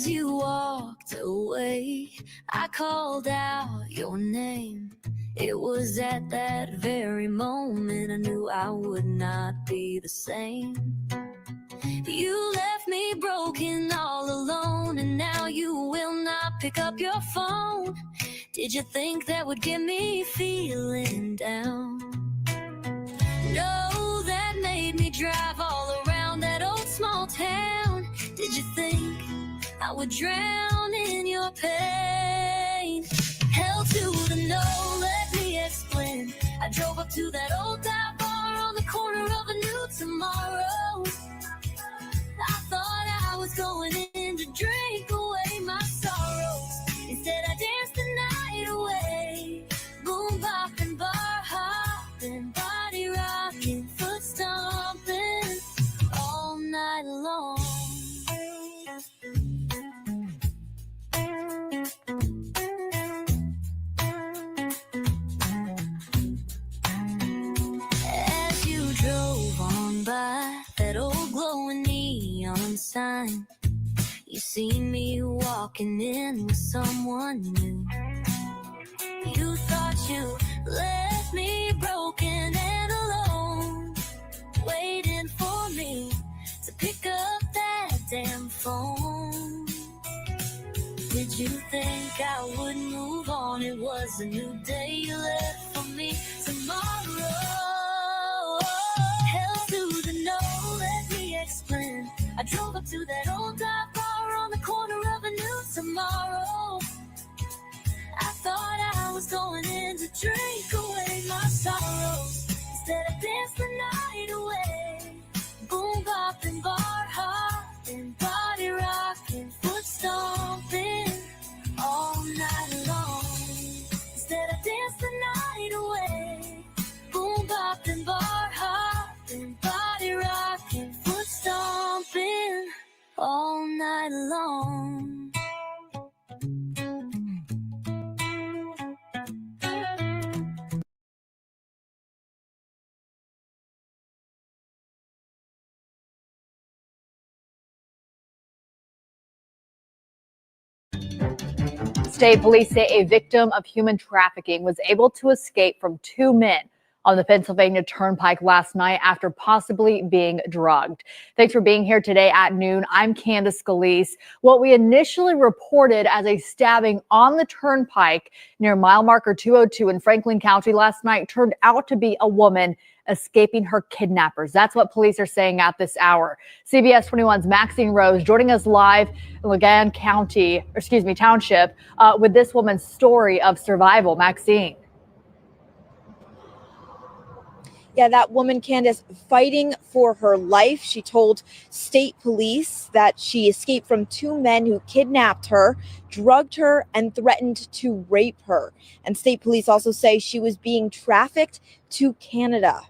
As you walked away, I called out your name. It was at that very moment I knew I would not be the same. You left me broken all alone, and now you will not pick up your phone. Did you think that would get me feeling down? No, that made me drive all around that old small town. Did you think I would drown in your pain? Hell to the no, let me explain. I drove up to that old dive bar on the corner of a new tomorrow. I thought I was going in to drink away my sorrows. Instead I danced the night away. Boom bopping, bar hopping, body rocking, foot stomping all night long. As you drove on by that old glowing neon sign, you see me walking in with someone new. You thought you left me broken and alone, waiting for me to pick up that damn phone. Did you think I would move on? It was a new day you left for me tomorrow. Hell to the no, let me explain. I drove up to that old dive bar on the corner of a new tomorrow. I thought I was going in to drink away my sorrows. Instead I danced the night away. Boom bopping, bar hopping, body rocking, foot stomping all night long. Instead I danced the night away. Boom bopping, bar hopping, body rocking, foot stomping all night long. State police say a victim of human trafficking was able to escape from two men on the Pennsylvania Turnpike last night after possibly being drugged. Thanks for being here today at noon. I'm Candace Scalise. What we initially reported as a stabbing on the Turnpike near mile marker 202 in Franklin County last night turned out to be a woman escaping her kidnappers. That's what police are saying at this hour. CBS 21's Maxine Rose joining us live in Logan Township with this woman's story of survival. Maxine. Yeah, that woman, Candace, fighting for her life. She told state police that she escaped from two men who kidnapped her, drugged her, and threatened to rape her. And state police also say she was being trafficked to Canada.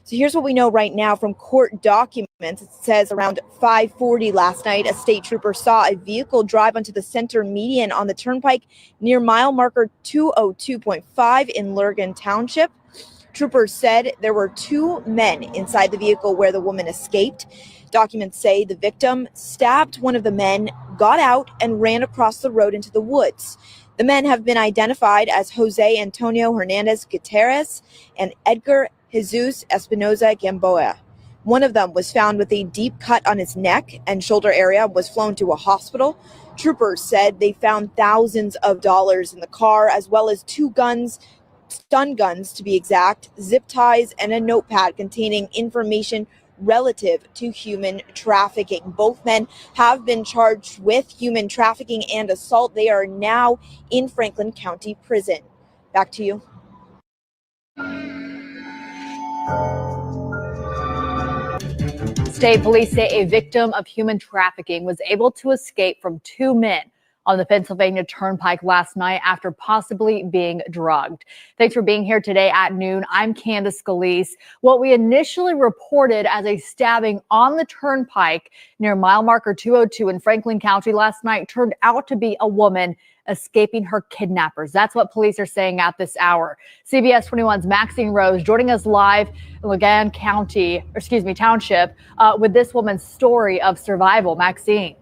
So here's what we know right now from court documents. It says around 5:40 last night, a state trooper saw a vehicle drive onto the center median on the Turnpike near mile marker 202.5 in Lurgan Township. Troopers said there were two men inside the vehicle where the woman escaped. Documents say the victim stabbed one of the men, got out, and ran across the road into the woods. The men have been identified as Jose Antonio Hernandez Gutierrez and Edgar Jesus Espinoza Gamboa. One of them was found with a deep cut on his neck and shoulder area, was flown to a hospital. Troopers said they found thousands of dollars in the car, as well as two guns, stun guns to be exact, zip ties, and a notepad containing information relative to human trafficking. Both men have been charged with human trafficking and assault. They are now in Franklin County Prison. Back to you. State police say a victim of human trafficking was able to escape from two men on the Pennsylvania Turnpike last night after possibly being drugged. Thanks for being here today at noon. I'm Candace Scalise. What we initially reported as a stabbing on the Turnpike near mile marker 202 in Franklin County last night turned out to be a woman escaping her kidnappers. That's what police are saying at this hour. CBS 21's Maxine Rose joining us live in Logan Township with this woman's story of survival. Maxine.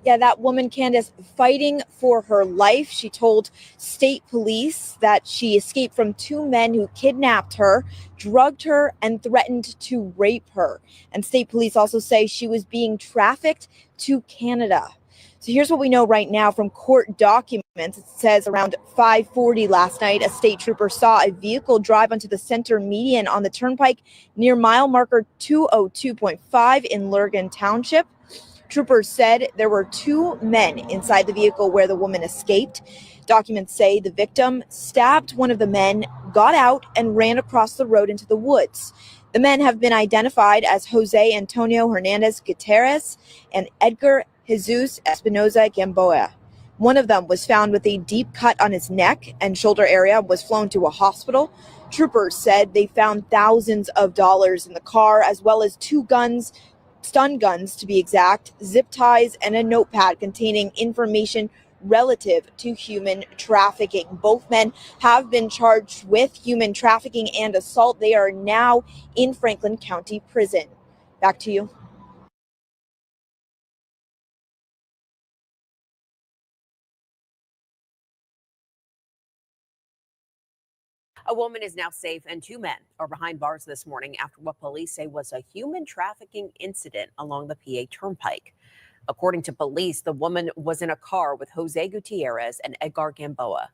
Yeah, that woman, Candace, fighting for her life. She told state police that she escaped from two men who kidnapped her, drugged her, and threatened to rape her. And state police also say she was being trafficked to Canada. So here's what we know right now from court documents. It says around 5:40 last night, a state trooper saw a vehicle drive onto the center median on the Turnpike near mile marker 202.5 in Lurgan Township. Troopers said there were two men inside the vehicle where the woman escaped. Documents say the victim stabbed one of the men, got out, and ran across the road into the woods. The men have been identified as Jose Antonio Hernandez Gutierrez and Edgar Jesus Espinoza Gamboa. One of them was found with a deep cut on his neck and shoulder area, was flown to a hospital. Troopers said they found thousands of dollars in the car, as well as two guns, stun guns to be exact, zip ties, and a notepad containing information relative to human trafficking. Both men have been charged with human trafficking and assault. They are now in Franklin County Prison. Back to you. A woman is now safe and two men are behind bars this morning after what police say was a human trafficking incident along the PA Turnpike. According to police, the woman was in a car with Jose Gutierrez and Edgar Gamboa.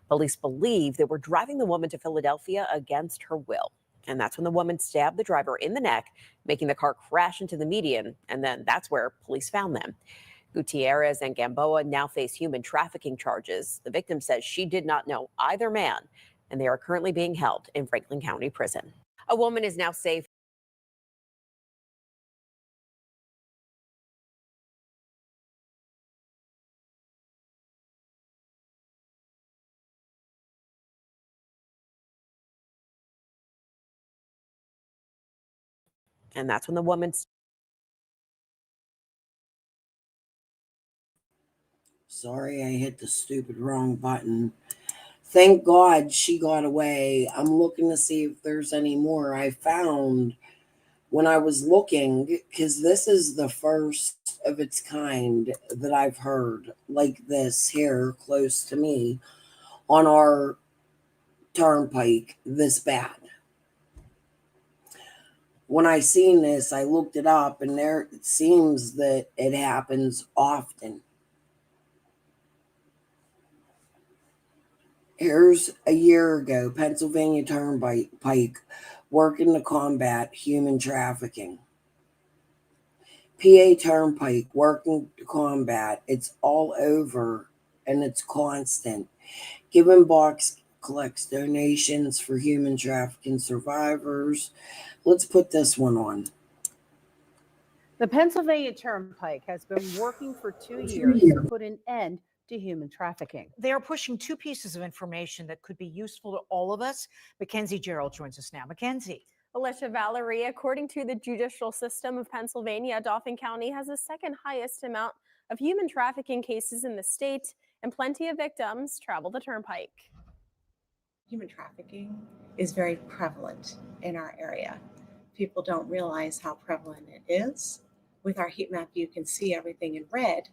Police believe they were driving the woman to Philadelphia against her will. And that's when the woman stabbed the driver in the neck, making the car crash into the median. And then that's where police found them. Gutierrez and Gamboa now face human trafficking charges. The victim says she did not know either man, and they are currently being held in Franklin County Prison. A woman is now safe. And that's when the woman. Sorry, I hit the stupid wrong button. Thank God she got away. I'm looking to see if there's any more. I found when I was looking, because this is the first of its kind that I've heard like this here close to me on our turnpike this bad. When I seen this, I looked it up, and there it seems that it happens often. Here's a year ago, Pennsylvania Turnpike working to combat human trafficking. PA Turnpike working to combat. It's all over and it's constant. Given Box collects donations for human trafficking survivors. Let's put this one on. The Pennsylvania Turnpike has been working for 2 years to put an end to human trafficking. They are pushing two pieces of information that could be useful to all of us. Mackenzie Gerald joins us now. Mackenzie. Alicia Valerie, according to the judicial system of Pennsylvania, Dauphin County has the second highest amount of human trafficking cases in the state, and plenty of victims travel the Turnpike. Human trafficking is very prevalent in our area. People don't realize how prevalent it is. With our heat map, you can see everything in red,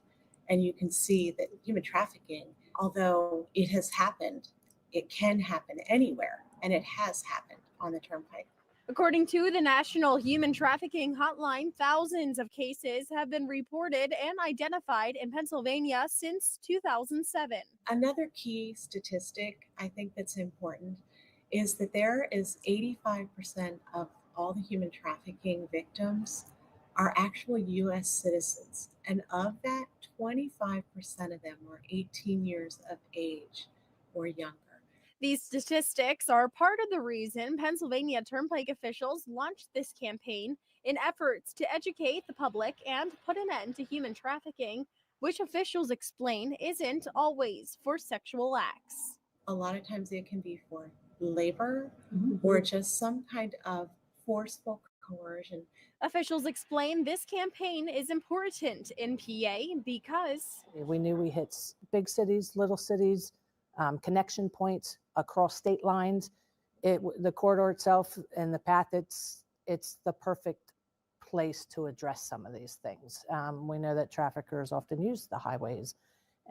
and you can see that human trafficking, although it has happened, it can happen anywhere, and it has happened on the Turnpike. According to the National Human Trafficking Hotline, thousands of cases have been reported and identified in Pennsylvania since 2007. Another key statistic I think that's important is that there is 85% of all the human trafficking victims are actual U.S. citizens. And of that, 25% of them are 18 years of age or younger. These statistics are part of the reason Pennsylvania Turnpike officials launched this campaign in efforts to educate the public and put an end to human trafficking, which officials explain isn't always for sexual acts. A lot of times it can be for labor or just some kind of forceful coercion. Officials explain this campaign is important in PA because We knew we hit big cities, little cities, connection points across state lines. The corridor itself and the path, it's the perfect place to address some of these things. We know that traffickers often use the highways,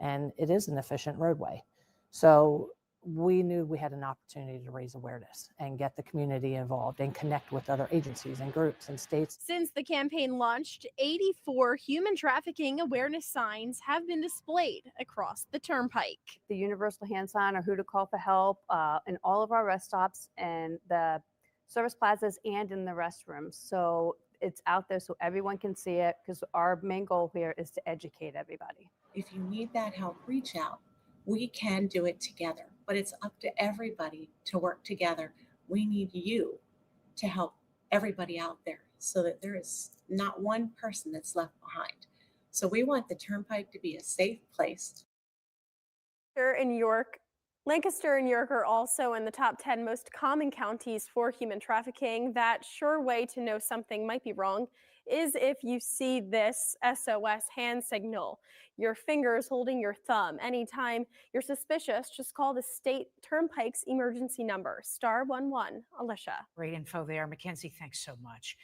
and it is an efficient roadway. So we knew we had an opportunity to raise awareness and get the community involved and connect with other agencies and groups and states. Since the campaign launched, 84 human trafficking awareness signs have been displayed across the Turnpike. The universal hand sign or who to call for help in all of our rest stops and the service plazas and in the restrooms. So it's out there so everyone can see it, because our main goal here is to educate everybody. If you need that help, reach out. We can do it together, but it's up to everybody to work together. We need you to help everybody out there so that there is not one person that's left behind. So we want the Turnpike to be a safe place. Lancaster and York are also in the top 10 most common counties for human trafficking. That sure way to know something might be wrong is if you see this SOS hand signal, your fingers holding your thumb. Anytime you're suspicious, just call the state Turnpike's emergency number, *11. Alicia. Great info there. Mackenzie, thanks so much.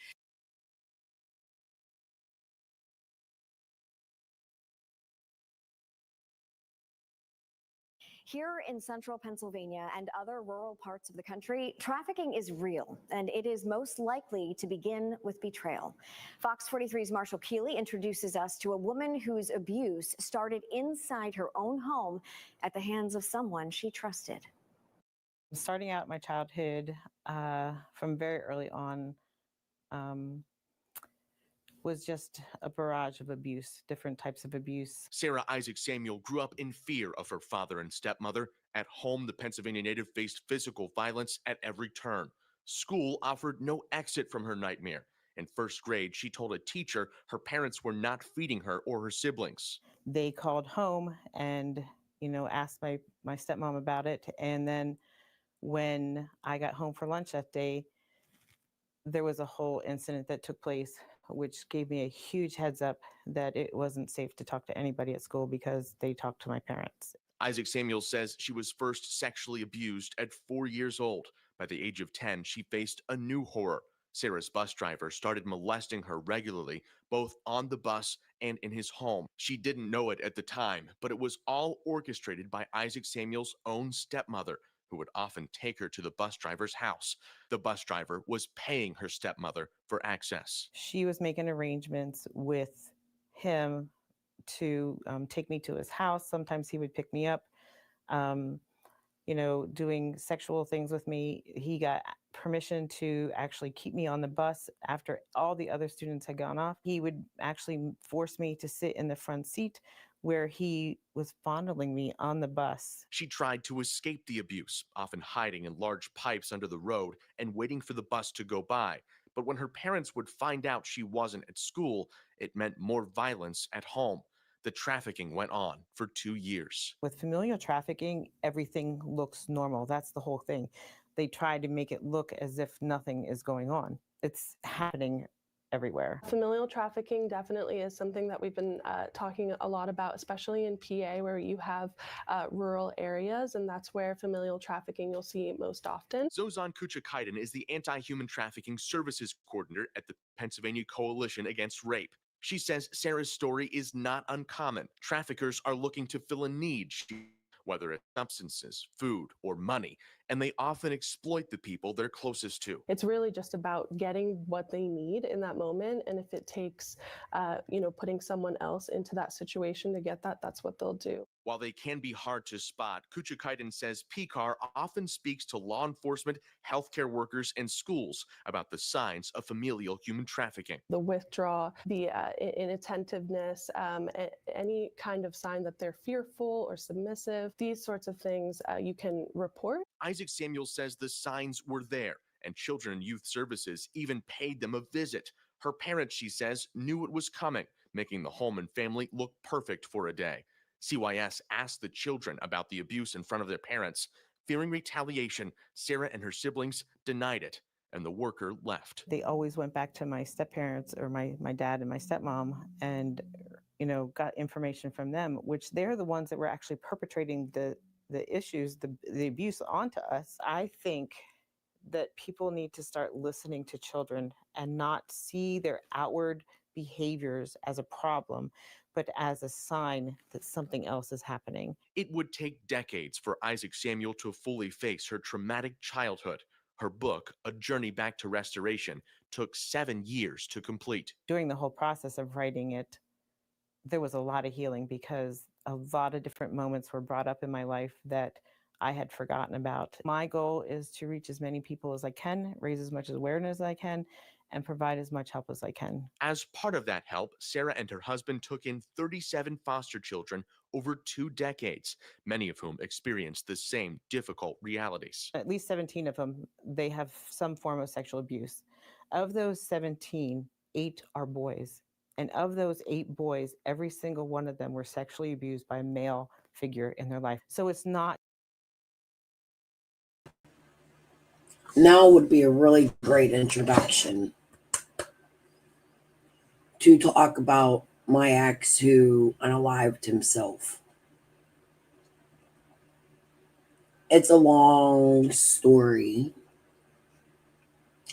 Here in central Pennsylvania and other rural parts of the country, trafficking is real, and it is most likely to begin with betrayal. Fox 43's Marshall Keeley introduces us to a woman whose abuse started inside her own home at the hands of someone she trusted. Starting out my childhood from very early on was just a barrage of abuse, different types of abuse. Sarah Isaac Samuel grew up in fear of her father and stepmother. At home, the Pennsylvania native faced physical violence at every turn. School offered no exit from her nightmare. In first grade, she told a teacher her parents were not feeding her or her siblings. They called home and, asked my stepmom about it. And then when I got home for lunch that day, there was a whole incident that took place, which gave me a huge heads up that it wasn't safe to talk to anybody at school because they talked to my parents. Isaac Samuel says she was first sexually abused at 4 years old. By the age of 10, she faced a new horror. Sarah's bus driver started molesting her regularly, both on the bus and in his home. She didn't know it at the time, but it was all orchestrated by Isaac Samuel's own stepmother, who would often take her to the bus driver's house. The bus driver was paying her stepmother for access. She was making arrangements with him to take me to his house. Sometimes he would pick me up, doing sexual things with me. He got permission to actually keep me on the bus after all the other students had gone off. He would actually force me to sit in the front seat where he was fondling me on the bus. She tried to escape the abuse, often hiding in large pipes under the road and waiting for the bus to go by. But when her parents would find out she wasn't at school, it meant more violence at home. The trafficking went on for 2 years. With familial trafficking, everything looks normal. That's the whole thing. They try to make it look as if nothing is going on. It's happening everywhere. Familial trafficking definitely is something that we've been talking a lot about, especially in PA, where you have rural areas, and that's where familial trafficking you'll see most often. Zozan Kuchakaiden is the Anti-Human Trafficking Services Coordinator at the Pennsylvania Coalition Against Rape. She says Sarah's story is not uncommon. Traffickers are looking to fill a need, whether it's substances, food, or money, and they often exploit the people they're closest to. It's really just about getting what they need in that moment, and if it takes, putting someone else into that situation to get that, that's what they'll do. While they can be hard to spot, Kuchakaiden says PCAR often speaks to law enforcement, healthcare workers, and schools about the signs of familial human trafficking. The withdrawal, the inattentiveness, any kind of sign that they're fearful or submissive, these sorts of things you can report. Isaac Samuel says the signs were there, and Children and Youth Services even paid them a visit. Her parents, she says, knew it was coming, making the home and family look perfect for a day. CYS asked the children about the abuse in front of their parents. Fearing retaliation, Sarah and her siblings denied it, and the worker left. They always went back to my step-parents or my dad and my stepmom and, got information from them, which they're the ones that were actually perpetrating the issues, the abuse onto us. I think that people need to start listening to children and not see their outward behaviors as a problem, but as a sign that something else is happening. It would take decades for Isaac Samuel to fully face her traumatic childhood. Her book, A Journey Back to Restoration, took 7 years to complete. During the whole process of writing it, there was a lot of healing because a lot of different moments were brought up in my life that I had forgotten about. My goal is to reach as many people as I can, raise as much awareness as I can, and provide as much help as I can. As part of that help, Sarah and her husband took in 37 foster children over 2 decades, many of whom experienced the same difficult realities. At least 17 of them, they have some form of sexual abuse. Of those 17, 8 are boys. And of those 8 boys, every single one of them were sexually abused by a male figure in their life. So it's not. Now would be a really great introduction to talk about my ex who unalived himself. It's a long story.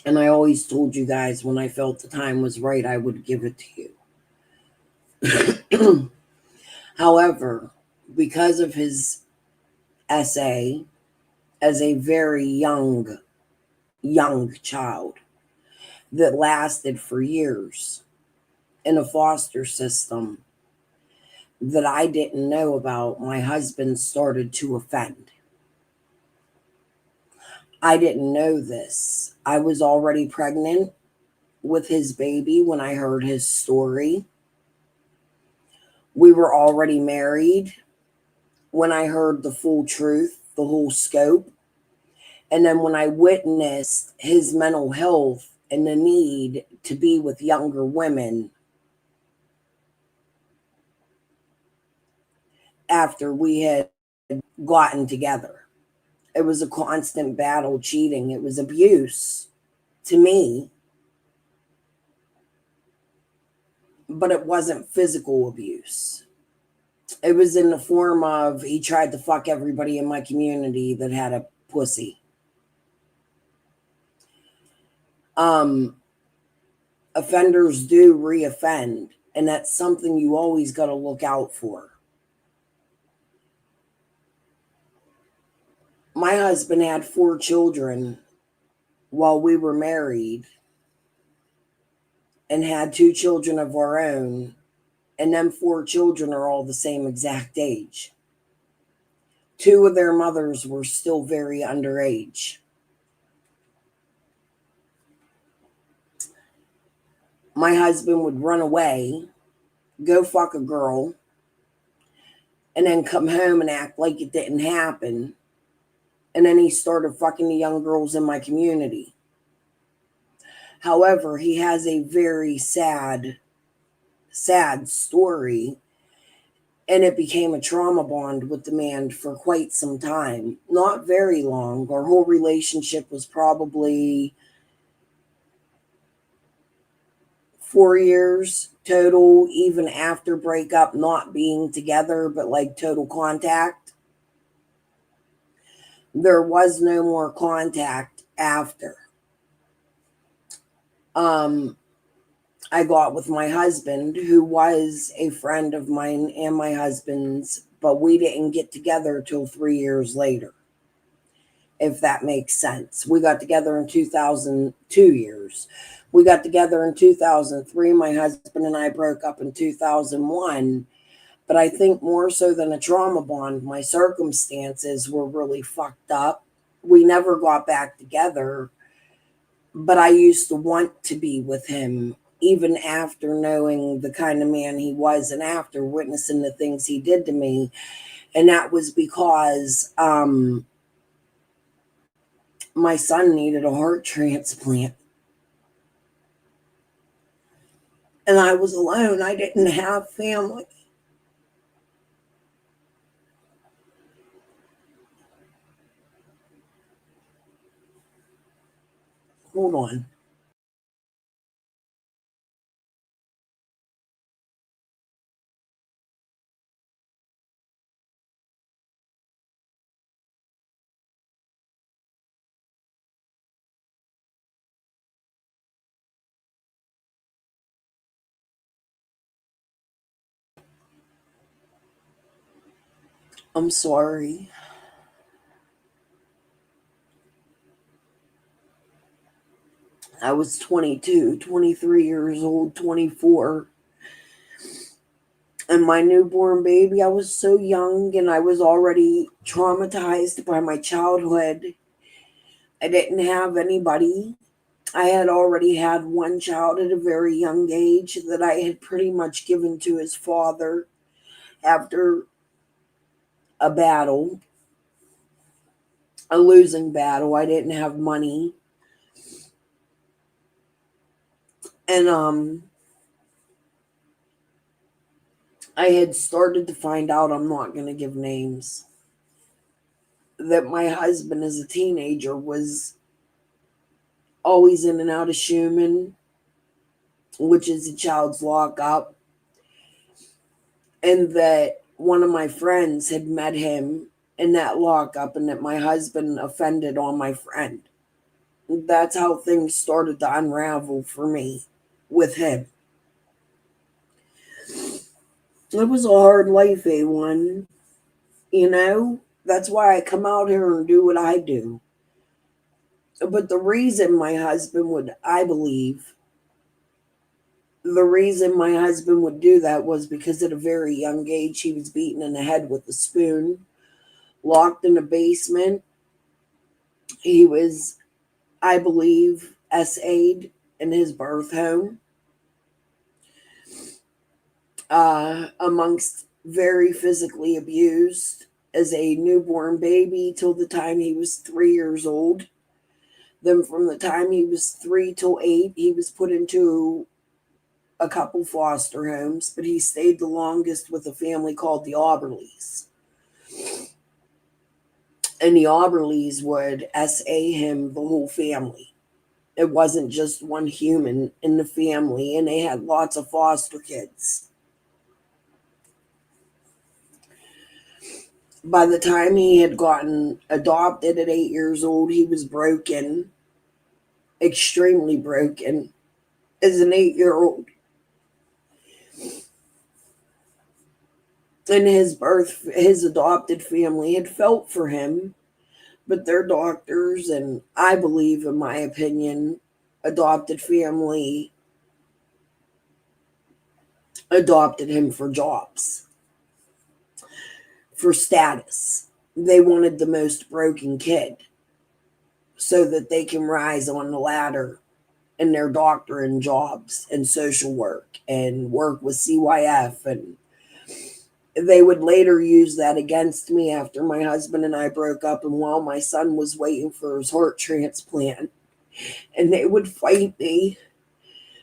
And I always told you guys when I felt the time was right, I would give it to you. However, because of his essay as a very young child that lasted for years in a foster system that I didn't know about, my husband started to offend. I didn't know this. I was already pregnant with his baby when I heard his story. We were already married when I heard the full truth, the whole scope. And then when I witnessed his mental health and the need to be with younger women after we had gotten together, it was a constant battle, cheating. It was abuse to me, but it wasn't physical abuse. It was in the form of he tried to fuck everybody in my community that had a pussy. Offenders do reoffend, and that's something you always got to look out for. My husband had 4 children while we were married and had 2 children of our own, and them 4 children are all the same exact age. 2 of their mothers were still very underage. My husband would run away, go fuck a girl, and then come home and act like it didn't happen. And then he started fucking the young girls in my community. However, he has a very sad story, and it became a trauma bond with the man for quite some time. Not very long. Our whole relationship was probably 4 years total, even after breakup, not being together, but like total contact. There was no more contact after. I got with my husband, who was a friend of mine and my husband's, but we didn't get together till 3 years later, if that makes sense. We got together in 2002 years. We got together in 2003. My husband and I broke up in 2001. But I think more so than a trauma bond, my circumstances were really fucked up. We never got back together, but I used to want to be with him, even after knowing the kind of man he was and after witnessing the things he did to me. And that was because my son needed a heart transplant. And I was alone. I didn't have family. Hold on. I'm sorry. I was 22, 23 years old, 24. And my newborn baby, I was so young and I was already traumatized by my childhood. I didn't have anybody. I had already had one child at a very young age that I had pretty much given to his father after a battle, a losing battle. I didn't have money. And I had started to find out, I'm not going to give names, that my husband as a teenager was always in and out of Schumann, which is a child's lockup, and that one of my friends had met him in that lockup and that my husband offended on my friend. That's how things started to unravel for me with him. It was a hard life, A1. You know, that's why I come out here and do what I do. But the reason my husband would, I believe, the reason my husband would do that was because at a very young age he was beaten in the head with a spoon, locked in a basement. He was, I believe, SA'd in his birth home, amongst very physically abused as a newborn baby till the time he was 3 years old. Then from the time he was 3 till 8, he was put into a couple foster homes, but he stayed the longest with a family called the Auberleys. And the Auberleys would SA him the whole family. It wasn't just one human in the family, and they had lots of foster kids. By the time he had gotten adopted at 8 years old, he was broken, extremely broken, as an 8-year-old. And his adopted family had felt for him, but their doctors, and I believe, in my opinion, adopted family adopted him for jobs, for status. They wanted the most broken kid so that they can rise on the ladder in their doctoring jobs and social work and work with CYF. And they would later use that against me after my husband and I broke up and while my son was waiting for his heart transplant. And they would fight me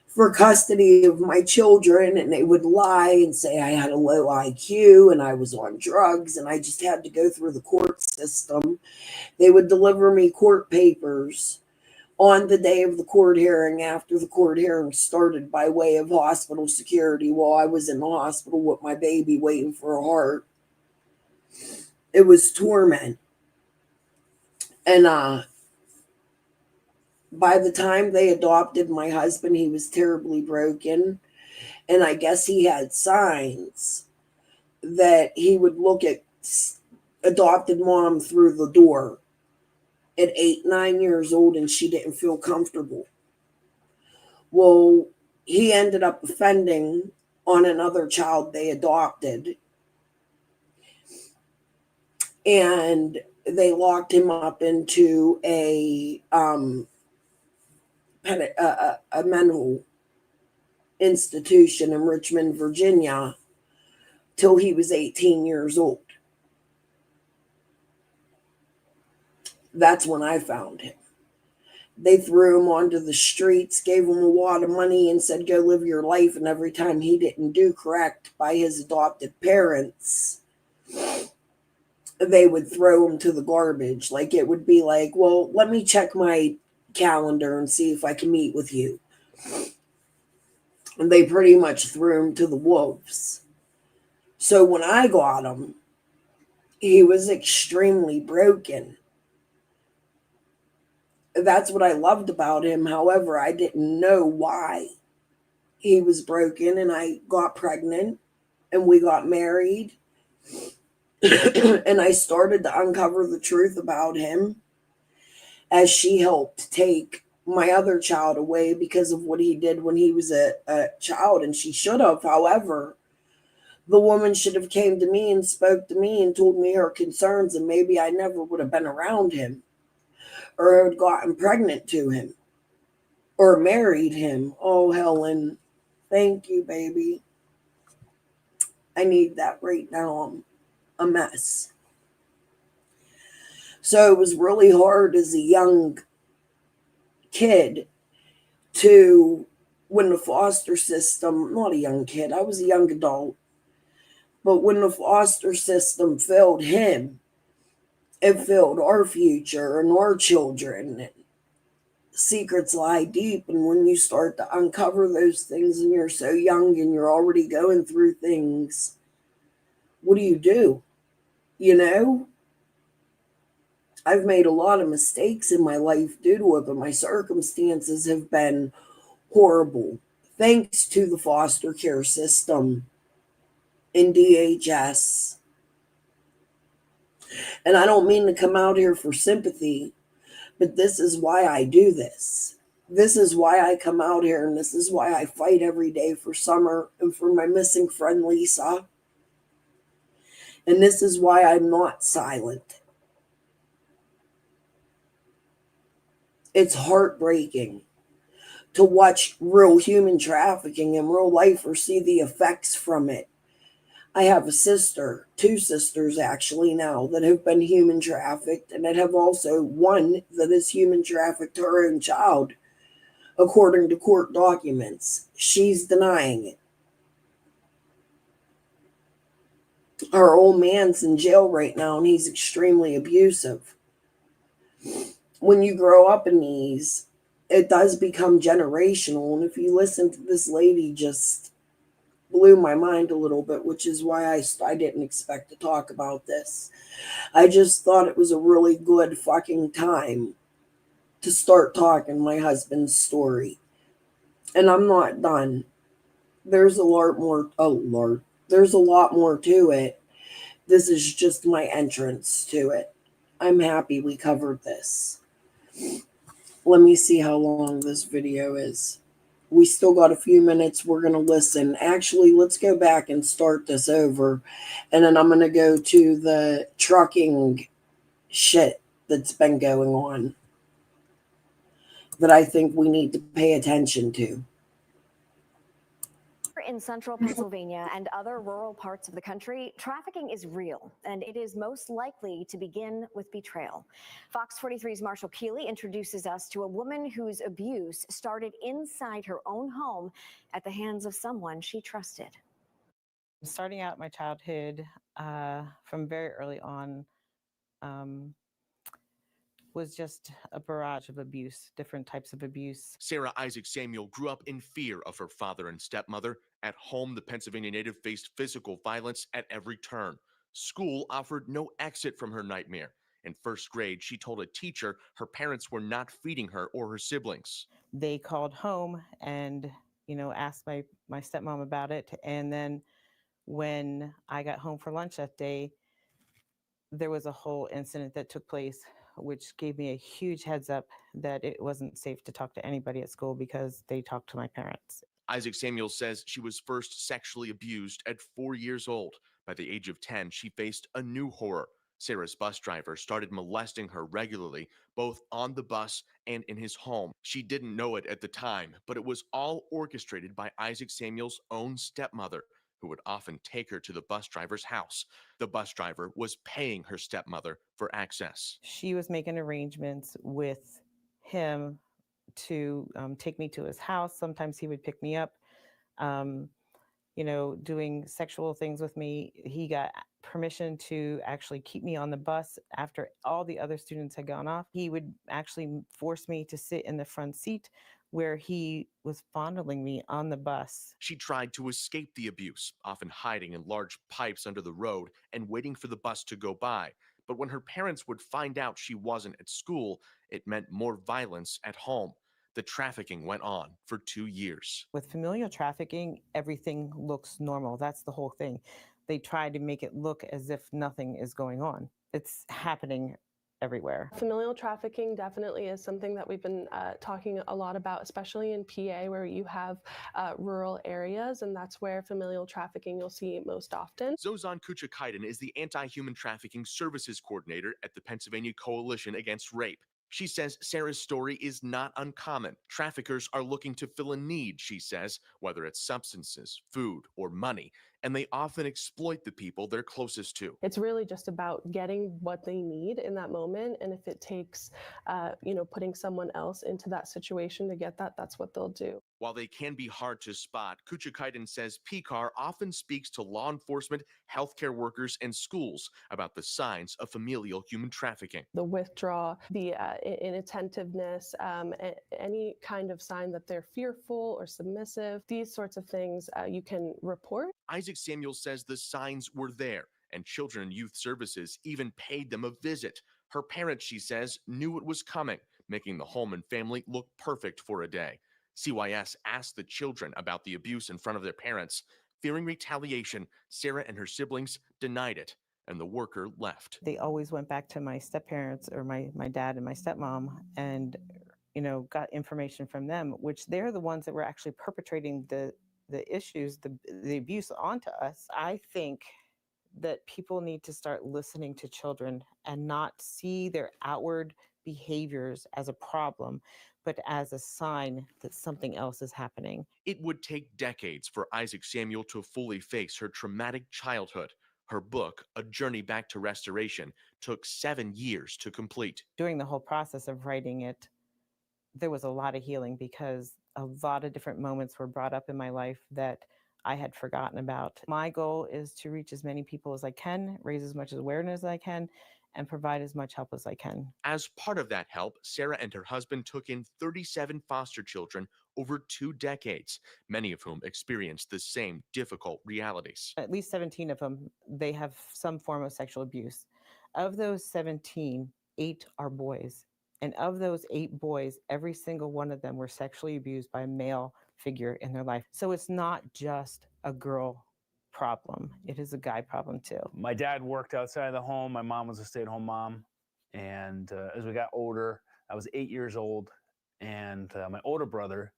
for custody of my children, and they would lie and say I had a low IQ and I was on drugs and I just had to go through the court system. They would deliver me court papers on the day of the court hearing after the court hearing started by way of hospital security while I was in the hospital with my baby waiting for a heart. It was torment. And by the time they adopted my husband, he was terribly broken. And I guess he had signs that he would look at adopted mom through the door at 8, 9 years old, and she didn't feel comfortable. Well, he ended up offending on another child they adopted. And they locked him up into a mental institution in Richmond, Virginia, till he was 18 years old. That's when I found him. They threw him onto the streets, gave him a wad of money, and said, go live your life. And every time he didn't do correct by his adopted parents, they would throw him to the garbage. Like, it would be like, well, let me check my calendar and see if I can meet with you. And they pretty much threw him to the wolves. So when I got him, he was extremely broken. That's what I loved about him. However, I didn't know why he was broken, and I got pregnant and we got married. And I started to uncover the truth about him as she helped take my other child away because of what he did when he was a child, and she should have. However, the woman should have came to me and spoke to me and told me her concerns, and maybe I never would have been around him or had gotten pregnant to him or married him. Oh, Helen, thank you, baby. I need that right now. I'm a mess. So it was really hard as a young kid to, when the foster system, not a young kid, I was a young adult, but when the foster system failed him, it failed our future and our children. Secrets lie deep, and when you start to uncover those things and you're so young and you're already going through things, what do? You know, I've made a lot of mistakes in my life due to it, but my circumstances have been horrible thanks to the foster care system in DHS. And I don't mean to come out here for sympathy, but this is why I do this. This is why I come out here, and this is why I fight every day for Summer and for my missing friend Lisa. And this is why I'm not silent. It's heartbreaking to watch real human trafficking in real life or see the effects from it. I have a sister, two sisters actually now, that have been human trafficked, and that have also one that is human trafficked her own child, according to court documents. She's denying it. Her old man's in jail right now, and he's extremely abusive. When you grow up in these, it does become generational. And if you listen to this lady, just blew my mind a little bit, which is why I didn't expect to talk about this. I just thought it was a really good fucking time to start talking my husband's story. And I'm not done. There's a lot more. There's a lot more to it. This is just my entrance to it. I'm happy we covered this. Let me see how long this video is. We still got a few minutes. We're going to listen. Actually, let's go back and start this over. And then I'm going to go to the trucking shit that's been going on that I think we need to pay attention to. In central Pennsylvania and other rural parts of the country, trafficking is real, and it is most likely to begin with betrayal. Fox 43's Marshall Keeley introduces us to a woman whose abuse started inside her own home at the hands of someone she trusted. Starting out my childhood from very early on was just a barrage of abuse, different types of abuse. Sarah Isaac Samuel grew up in fear of her father and stepmother. At home, the Pennsylvania native faced physical violence at every turn. School offered no exit from her nightmare. In first grade, she told a teacher her parents were not feeding her or her siblings. They called home and, asked my stepmom about it. And then when I got home for lunch that day, there was a whole incident that took place, which gave me a huge heads up that it wasn't safe to talk to anybody at school because they talked to my parents. Isaac Samuel says she was first sexually abused at 4 years old. By the age of 10, she faced a new horror. Sarah's bus driver started molesting her regularly, both on the bus and in his home. She didn't know it at the time, but it was all orchestrated by Isaac Samuel's own stepmother, who would often take her to the bus driver's house. The bus driver was paying her stepmother for access. She was making arrangements with him to take me to his house. Sometimes he would pick me up, doing sexual things with me. He got permission to actually keep me on the bus after all the other students had gone off. He would actually force me to sit in the front seat where he was fondling me on the bus. She tried to escape the abuse, often hiding in large pipes under the road and waiting for the bus to go by. But when her parents would find out she wasn't at school, it meant more violence at home. The trafficking went on for 2 years. With familial trafficking, everything looks normal. That's the whole thing. they try to make it look as if nothing is going on. It's happening everywhere. Familial trafficking definitely is something that we've been talking a lot about, especially in PA where you have rural areas, and that's where familial trafficking you'll see most often. Zozan Kuchakaiden is the Anti-Human Trafficking Services Coordinator at the Pennsylvania Coalition Against Rape. She says Sarah's story is not uncommon. Traffickers are looking to fill a need, she says, whether it's substances, food, or money, and they often exploit the people they're closest to. It's really just about getting what they need in that moment, and if it takes, putting someone else into that situation to get that, that's what they'll do. While they can be hard to spot, Kuchakaiden says PCAR often speaks to law enforcement, healthcare workers, and schools about the signs of familial human trafficking. The withdrawal, the inattentiveness, any kind of sign that they're fearful or submissive, these sorts of things you can report. Isaac Samuel says the signs were there, and Children and Youth Services even paid them a visit. Her parents, she says, knew it was coming, making the home and family look perfect for a day. CYS asked the children about the abuse in front of their parents. Fearing retaliation, Sarah and her siblings denied it, and the worker left. They always went back to my step-parents or my dad and my stepmom and, got information from them, which they're the ones that were actually perpetrating the issues, the abuse onto us. I think that people need to start listening to children and not see their outward behaviors as a problem, but as a sign that something else is happening. It would take decades for Isaac Samuel to fully face her traumatic childhood. Her book, A Journey Back to Restoration, took 7 years to complete. During the whole process of writing it, there was a lot of healing because a lot of different moments were brought up in my life that I had forgotten about. My goal is to reach as many people as I can, raise as much awareness as I can, and provide as much help as I can. As part of that help, Sarah and her husband took in 37 foster children over 2 decades, many of whom experienced the same difficult realities. At least 17 of them, they have some form of sexual abuse. Of those 17, 8 are boys. And of those 8 boys, every single one of them were sexually abused by a male figure in their life. So it's not just a girl problem. It is a guy problem too. My dad worked outside of the home. My mom was a stay-at-home mom. And as we got older, I was 8 years old, and my older brother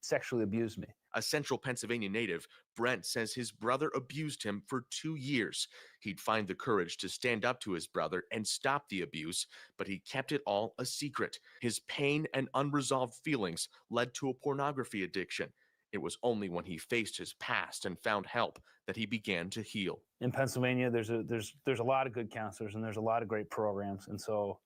sexually abused me. A central Pennsylvania native, Brent says his brother abused him for 2 years. He'd find the courage to stand up to his brother and stop the abuse, but he kept it all a secret. His pain and unresolved feelings led to a pornography addiction. It was only when he faced his past and found help that he began to heal. In Pennsylvania, there's a lot of good counselors and there's a lot of great programs, and so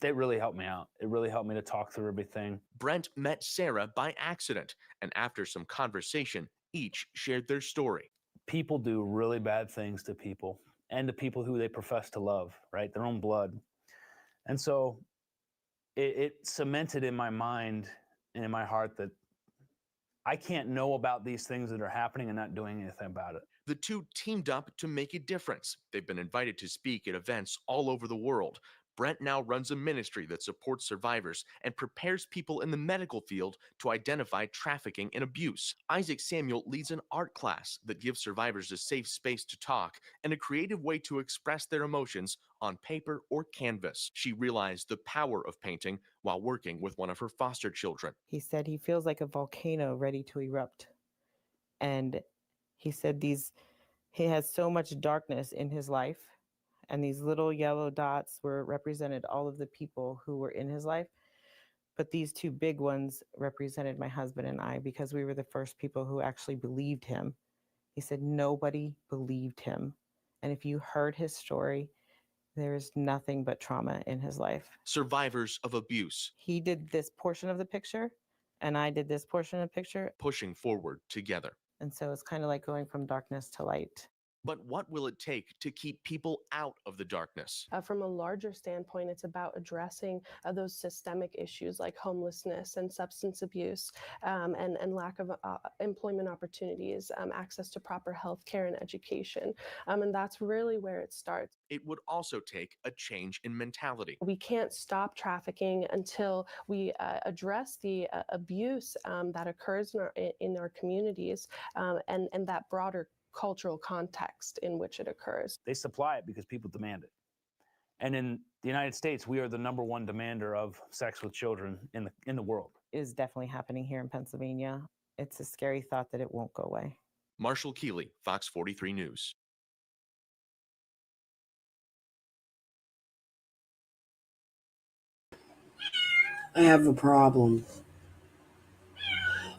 they really helped me out. It really helped me to talk through everything. Brent met Sarah by accident, and after some conversation, each shared their story. People do really bad things to people and to people who they profess to love, right? Their own blood. And so it cemented in my mind and in my heart that I can't know about these things that are happening and not doing anything about it. The two teamed up to make a difference. They've been invited to speak at events all over the world. Brent now runs a ministry that supports survivors and prepares people in the medical field to identify trafficking and abuse. Isaac Samuel leads an art class that gives survivors a safe space to talk and a creative way to express their emotions on paper or canvas. She realized the power of painting while working with one of her foster children. He said he feels like a volcano ready to erupt. And he said he has so much darkness in his life. And these little yellow dots represented all of the people who were in his life. But these 2 big ones represented my husband and I, because we were the first people who actually believed him. He said nobody believed him. And if you heard his story, there is nothing but trauma in his life. Survivors of abuse. He did this portion of the picture, and I did this portion of the picture. Pushing forward together. And so it's kind of like going from darkness to light. But what will it take to keep people out of the darkness? From a larger standpoint, it's about addressing those systemic issues like homelessness and substance abuse and lack of employment opportunities, access to proper health care and education. And that's really where it starts. It would also take a change in mentality. We can't stop trafficking until we address the abuse that occurs in our communities and that broader cultural context in which it occurs. They supply it because people demand it. And in the United States, we are the #1 demander of sex with children in the world. It is definitely happening here in Pennsylvania. It's a scary thought that it won't go away. Marshall Keeley, Fox 43 News. I have a problem.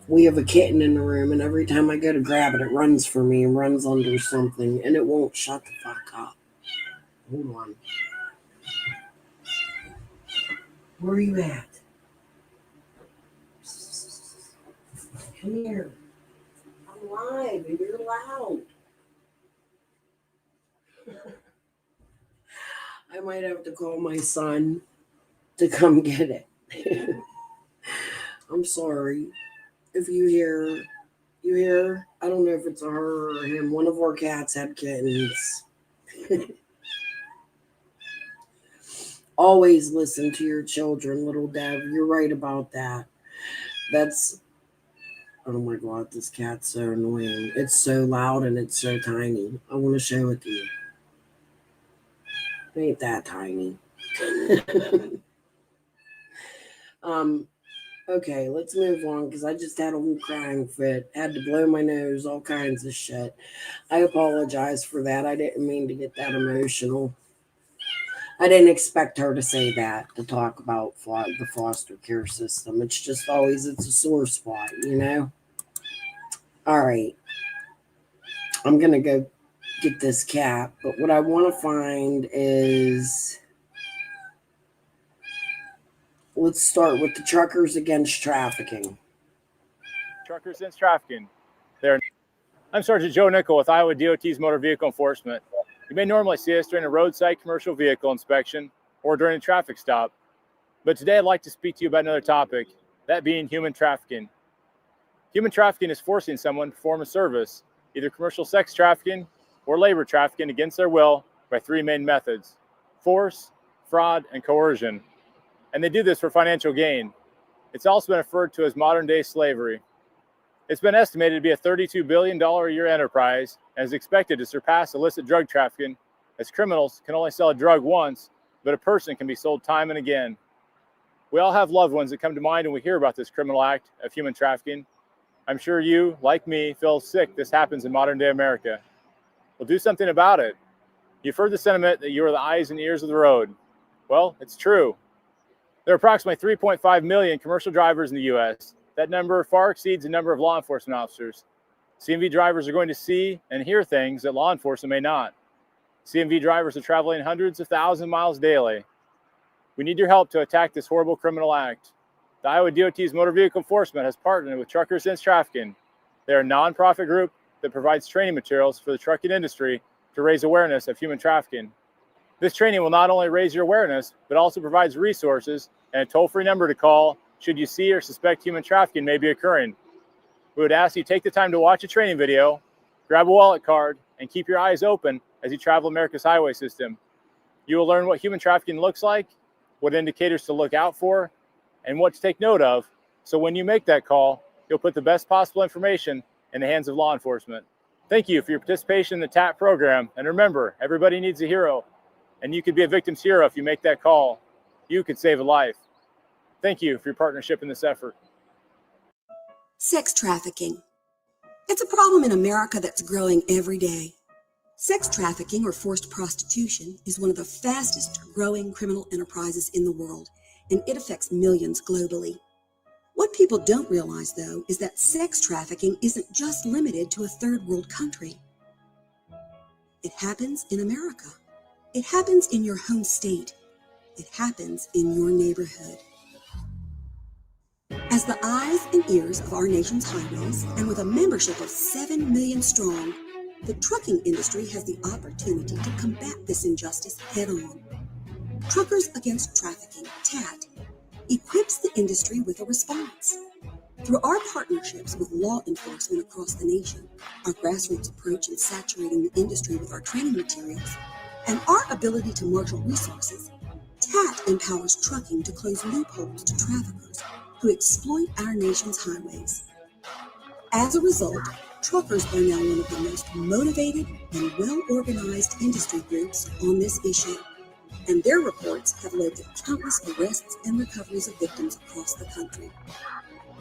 We have a kitten in the room, and every time I go to grab it, it runs for me and runs under something, and it won't shut the fuck up. Hold on. Where are you at? Come here. I'm live, and you're loud. I might have to call my son to come get it. I'm sorry. If you hear, I don't know if it's a her or him. One of our cats had kittens. Always listen to your children, little Deb. You're right about that. Oh my God, this cat's so annoying. It's so loud and it's so tiny. I want to show it to you. It ain't that tiny. Okay, let's move on because I just had a whole crying fit. Had to blow my nose, all kinds of shit. I apologize for that. I didn't mean to get that emotional. I didn't expect her to say that, to talk about the foster care system. It's just always, it's a sore spot, you know? All right. I'm going to go get this cat, but what I want to find is... Let's start with the truckers against trafficking. Truckers against trafficking. I'm Sergeant Joe Nickel with Iowa DOT's Motor Vehicle Enforcement. You may normally see us during a roadside commercial vehicle inspection or during a traffic stop, but today I'd like to speak to you about another topic, that being human trafficking. Human trafficking is forcing someone to perform a service, either commercial sex trafficking or labor trafficking against their will by 3 main methods: force, fraud, and coercion. And they do this for financial gain. It's also been referred to as modern-day slavery. It's been estimated to be a $32 billion a year enterprise and is expected to surpass illicit drug trafficking, as criminals can only sell a drug once, but a person can be sold time and again. We all have loved ones that come to mind when we hear about this criminal act of human trafficking. I'm sure you, like me, feel sick this happens in modern-day America. Well, do something about it. You've heard the sentiment that you are the eyes and ears of the road. Well, it's true. There are approximately 3.5 million commercial drivers in the U.S. That number far exceeds the number of law enforcement officers. CMV drivers are going to see and hear things that law enforcement may not. CMV drivers are traveling hundreds of thousands of miles daily. We need your help to attack this horrible criminal act. The Iowa DOT's Motor Vehicle Enforcement has partnered with Truckers Against Trafficking. They're a nonprofit group that provides training materials for the trucking industry to raise awareness of human trafficking. This training will not only raise your awareness, but also provides resources and a toll-free number to call should you see or suspect human trafficking may be occurring. We would ask you take the time to watch a training video, grab a wallet card, and keep your eyes open as you travel America's highway system. You will learn what human trafficking looks like, what indicators to look out for, and what to take note of, so when you make that call, you'll put the best possible information in the hands of law enforcement. Thank you for your participation in the TAP program, and remember, everybody needs a hero. And you could be a victim's hero if you make that call. You could save a life. Thank you for your partnership in this effort. Sex trafficking. It's a problem in America that's growing every day. Sex trafficking, or forced prostitution, is one of the fastest growing criminal enterprises in the world, and it affects millions globally. What people don't realize, though, is that sex trafficking isn't just limited to a third world country. It happens in America. It happens in your home state. It happens in your neighborhood. As the eyes and ears of our nation's highways, and with a membership of 7 million strong, the trucking industry has the opportunity to combat this injustice head-on. Truckers Against Trafficking, TAT, equips the industry with a response. Through our partnerships with law enforcement across the nation, our grassroots approach in saturating the industry with our training materials, and our ability to marshal resources, TAT empowers trucking to close loopholes to traffickers who exploit our nation's highways. As a result, Truckers are now one of the most motivated and well-organized industry groups on this issue, and their reports have led to countless arrests and recoveries of victims across the country.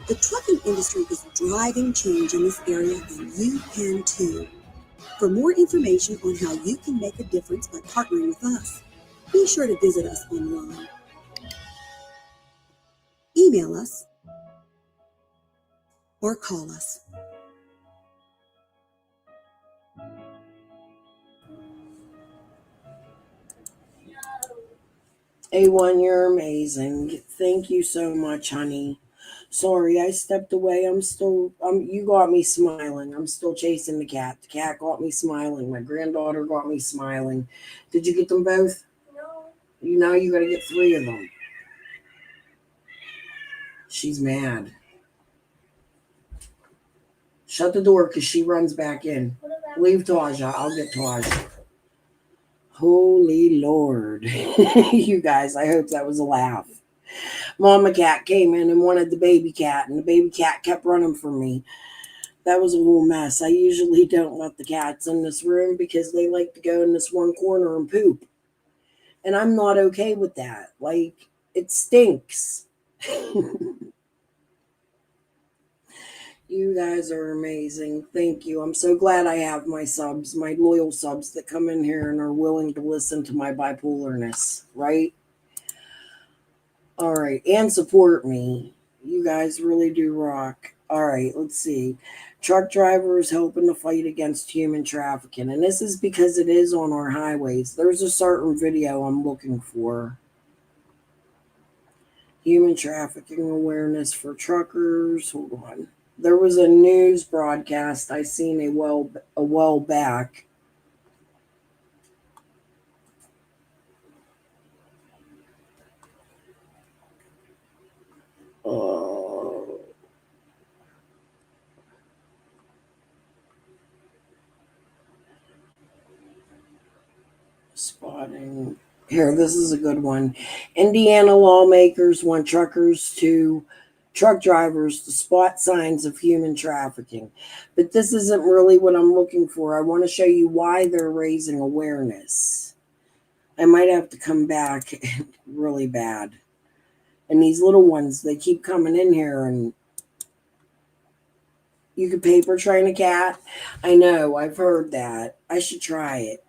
The trucking industry is driving change in this area, and you can too. For more information on how you can make a difference by partnering with us, be sure to visit us online. Email us or call us. A1, you're amazing. Thank you so much, honey. Sorry, I stepped away. You got me smiling. I'm still chasing the cat. The cat got me smiling. My granddaughter got me smiling. Did you get them both? No. You got to get 3 of them. She's mad. Shut the door because she runs back in. Leave Taja. I'll get Taja. Holy Lord. You guys, I hope that was a laugh. Mama cat came in and wanted the baby cat, and the baby cat kept running from me. That was a whole mess. I usually don't let the cats in this room because they like to go in this one corner and poop. And I'm not okay with that. Like, it stinks. You guys are amazing. Thank you. I'm so glad I have my subs, my loyal subs that come in here and are willing to listen to my bipolarness, right? All right. And support me. You guys really do rock. All right. Let's see. Truck drivers helping to fight against human trafficking. And this is because it is on our highways. There's a certain video I'm looking for. Human trafficking awareness for truckers. Hold on. There was a news broadcast I seen a while back. Spotting. Here, this is a good one. Indiana lawmakers want truck drivers to spot signs of human trafficking. But this isn't really what I'm looking for. I want to show you why they're raising awareness. I might have to come back really bad. And these little ones, they keep coming in here, and you could paper train a cat. I know, I've heard that. I should try it.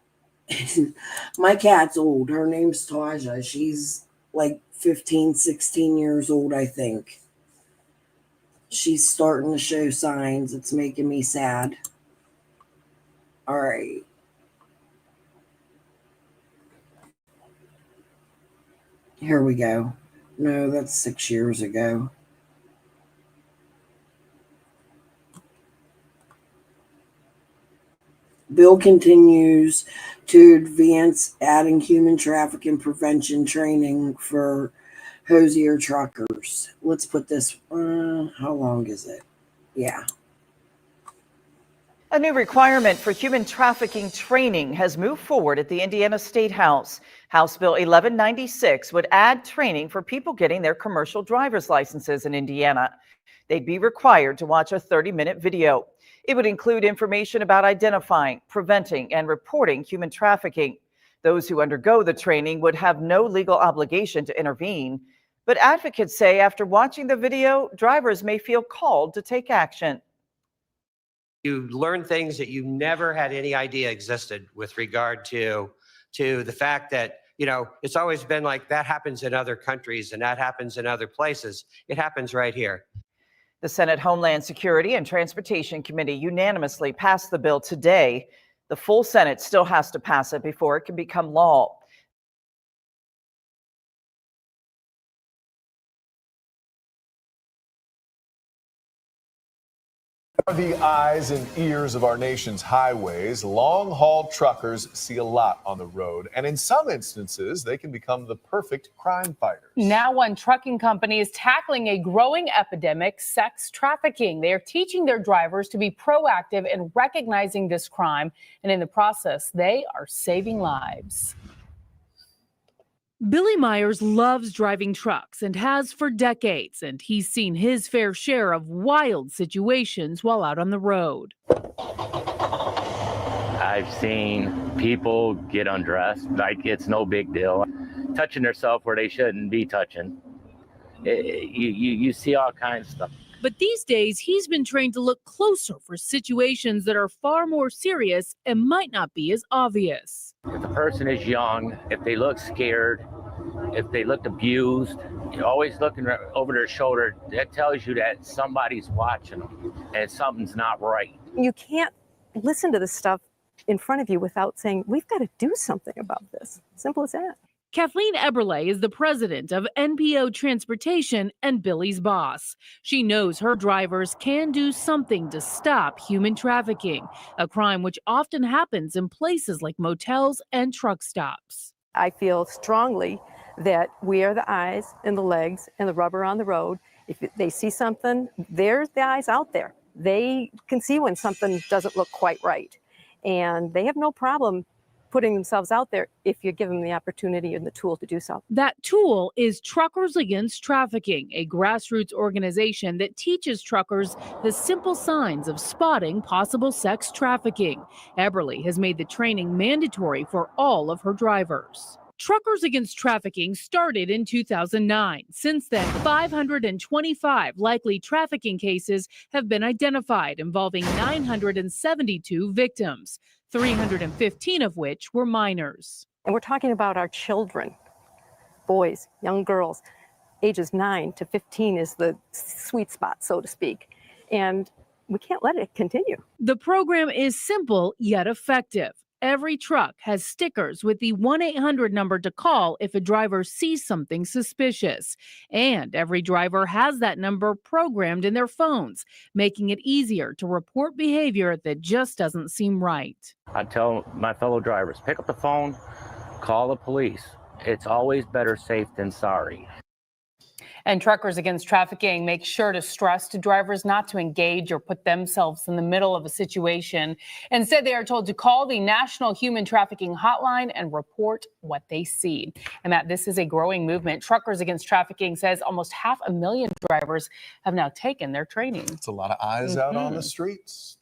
My cat's old. Her name's Taja. She's like 15, 16 years old, I think. She's starting to show signs. It's making me sad. All right. Here we go. No, that's 6 years ago. Bill continues to advance adding human trafficking prevention training for hosier truckers. Let's put this, how long is it? Yeah. A new requirement for human trafficking training has moved forward at the Indiana State House. House Bill 1196 would add training for people getting their commercial driver's licenses in Indiana. They'd be required to watch a 30-minute video. It would include information about identifying, preventing, and reporting human trafficking. Those who undergo the training would have no legal obligation to intervene. But advocates say after watching the video, drivers may feel called to take action. You learn things that you never had any idea existed with regard to the fact that, it's always been like that happens in other countries and that happens in other places. It happens right here. The Senate Homeland Security and Transportation Committee unanimously passed the bill today. The full Senate still has to pass it before it can become law. Are the eyes and ears of our nation's highways. Long-haul truckers see a lot on the road, and in some instances, they can become the perfect crime fighters. Now one trucking company is tackling a growing epidemic, sex trafficking. They are teaching their drivers to be proactive in recognizing this crime, and in the process, they are saving lives. Billy Myers loves driving trucks and has for decades, and he's seen his fair share of wild situations while out on the road. I've seen people get undressed like it's no big deal, touching themselves where they shouldn't be touching. You see all kinds of stuff. But these days, he's been trained to look closer for situations that are far more serious and might not be as obvious. If the person is young, if they look scared, if they look abused, you're always looking over their shoulder. That tells you that somebody's watching them and something's not right. You can't listen to this stuff in front of you without saying, we've got to do something about this. Simple as that. Kathleen Eberle is the president of NPO Transportation and Billy's boss. She knows her drivers can do something to stop human trafficking, a crime which often happens in places like motels and truck stops. I feel strongly that we are the eyes and the legs and the rubber on the road. If they see something, there's the eyes out there. They can see when something doesn't look quite right. And they have no problem putting themselves out there if you give them the opportunity and the tool to do so. That tool is Truckers Against Trafficking, a grassroots organization that teaches truckers the simple signs of spotting possible sex trafficking. Eberle has made the training mandatory for all of her drivers. Truckers Against Trafficking started in 2009. Since then, 525 likely trafficking cases have been identified involving 972 victims, 315 of which were minors. And we're talking about our children, boys, young girls, ages 9 to 15 is the sweet spot, so to speak. And we can't let it continue. The program is simple yet effective. Every truck has stickers with the 1-800 number to call if a driver sees something suspicious. And every driver has that number programmed in their phones, making it easier to report behavior that just doesn't seem right. I tell my fellow drivers, pick up the phone, call the police. It's always better safe than sorry. And Truckers Against Trafficking make sure to stress to drivers not to engage or put themselves in the middle of a situation. Instead, they are told to call the National Human Trafficking Hotline and report what they see. And Matt, this is a growing movement. Truckers Against Trafficking says almost 500,000 drivers have now taken their training. It's a lot of eyes out on the streets.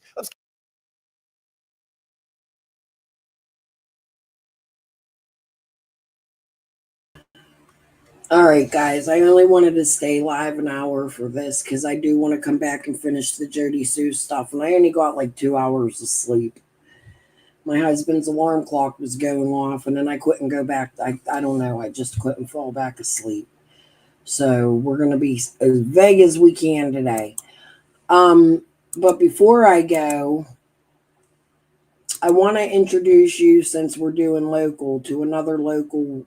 All right, guys, I only wanted to stay live an hour for this because I do want to come back and finish the Jody Sue stuff, and I only got like 2 hours of sleep. My husband's alarm clock was going off, and then I couldn't go back. I don't know. I just couldn't fall back asleep. So we're going to be as vague as we can today. But before I go, I want to introduce you, since we're doing local, to another local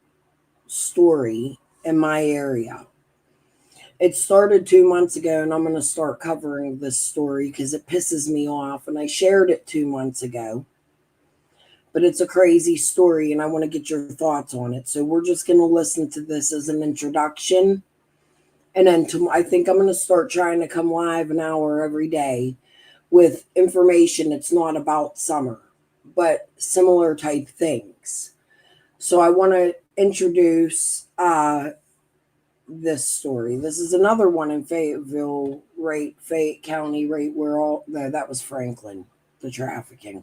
story in my area. It started 2 months ago, and I'm going to start covering this story because it pisses me off, and I shared it 2 months ago. But it's a crazy story, and I want to get your thoughts on it. So we're just going to listen to this as an introduction. And then I think I'm going to start trying to come live an hour every day with information that's not about summer, but similar type things. So I want to introduce this story. This is another one in Fayetteville, Fayette County, right where that was Franklin, the trafficking.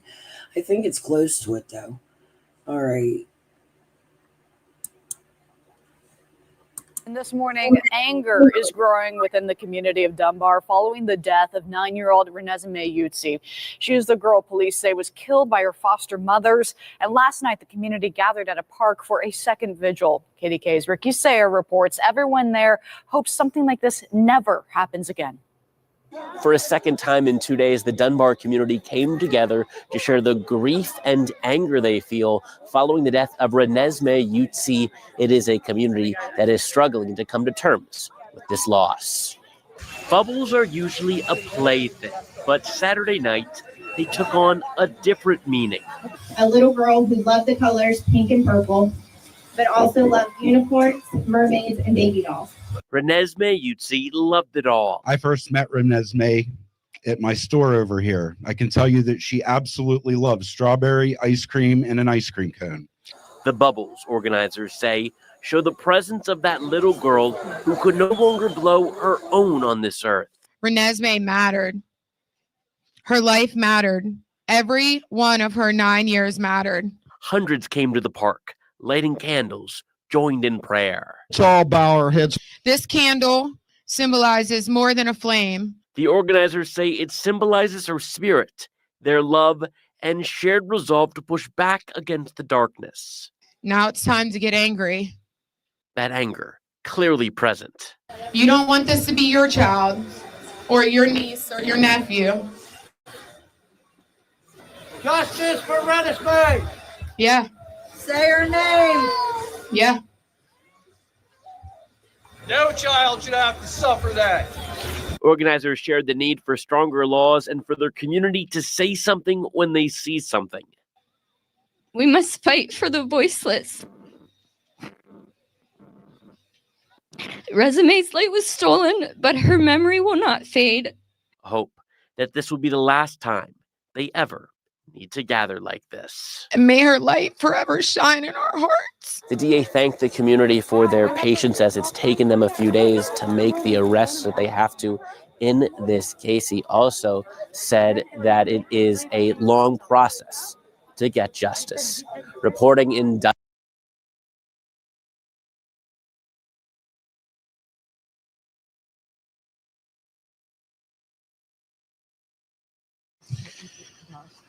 I think it's close to it though. All right. And this morning, anger is growing within the community of Dunbar following the death of 9-year-old Renesmee Yutzi. She is the girl police say was killed by her foster mothers. And last night, the community gathered at a park for a second vigil. KDK's Ricky Sayer reports everyone there hopes something like this never happens again. For a second time in 2 days, the Dunbar community came together to share the grief and anger they feel following the death of Renesmee Yutzi. It is a community that is struggling to come to terms with this loss. Bubbles are usually a plaything, but Saturday night, they took on a different meaning. A little girl who loved the colors pink and purple, but also loved unicorns, mermaids, and baby dolls. Renesmee Yutzi loved it all. I first met Renesmee at my store over here. I can tell you that she absolutely loves strawberry ice cream and an ice cream cone. The bubbles, organizers say, show the presence of that little girl who could no longer blow her own on this earth. Renesmee mattered. Her life mattered. Every one of her 9 years mattered. Hundreds came to the park, lighting candles, joined in prayer. Let's all bow our heads. This candle symbolizes more than a flame. The organizers say it symbolizes her spirit, their love, and shared resolve to push back against the darkness. Now it's time to get angry. That anger, clearly present. You don't want this to be your child, or your niece, or your nephew. Justice for Renesmee! Yeah. Say her name! Yeah. No child should have to suffer that. Organizers shared the need for stronger laws and for their community to say something when they see something. We must fight for the voiceless. Resume's light was stolen, but her memory will not fade. Hope that this will be the last time they ever need to gather like this. And may her light forever shine in our hearts. The DA thanked the community for their patience as it's taken them a few days to make the arrests that they have to in this case. He also said that it is a long process to get justice. Reporting in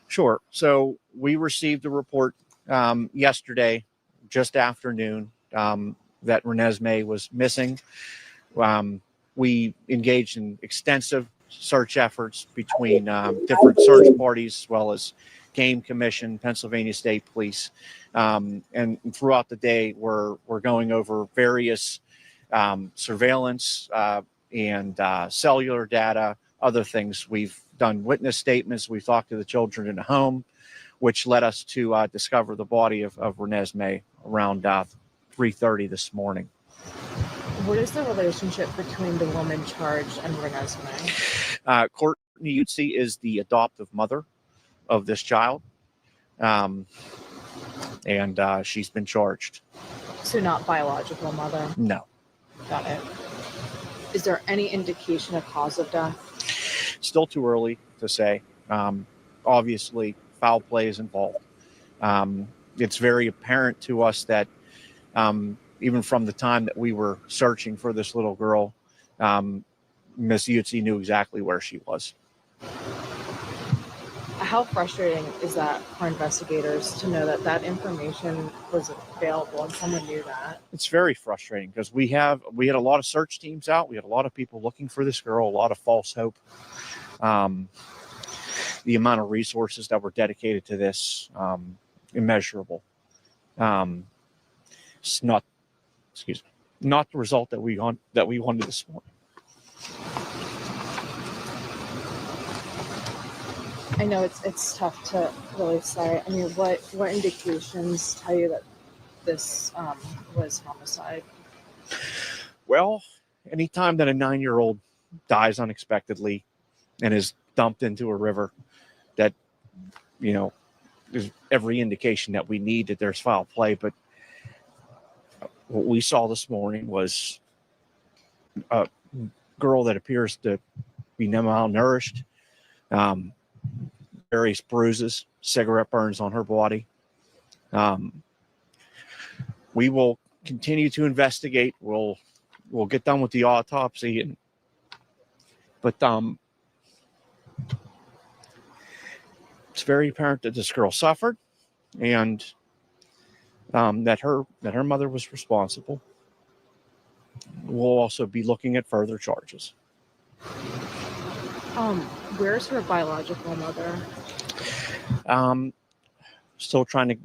Sure. So we received a report yesterday, just afternoon, that Renesmee was missing. We engaged in extensive search efforts between different search parties, as well as Game Commission, Pennsylvania State Police. And throughout the day, we're going over various surveillance and cellular data, other things. We've done witness statements. We talked to the children in the home, which led us to discover the body of Renesmee around 3:30 this morning. What is the relationship between the woman charged and Renesmee? Courtney Utsi is the adoptive mother of this child, and she's been charged. So not biological mother? No. Got it. Is there any indication of cause of death? Still too early to say. Obviously, foul play is involved. It's very apparent to us that even from the time that we were searching for this little girl, Miss Utsi knew exactly where she was. How frustrating is that for investigators to know that that information was available and someone knew that? It's very frustrating because we had a lot of search teams out. We had a lot of people looking for this girl, a lot of false hope. The amount of resources that were dedicated to this, immeasurable. It's not the result that we wanted this morning. I know it's tough to really say. I mean, what indications tell you that this was homicide? Well, anytime that a 9-year-old dies unexpectedly and is dumped into a river, that, there's every indication that we need that there's foul play. But what we saw this morning was a girl that appears to be malnourished, various bruises, cigarette burns on her body. We will continue to investigate. We'll get done with the autopsy, but it's very apparent that this girl suffered, and that her mother was responsible. We'll also be looking at further charges. Where's her biological mother? Still trying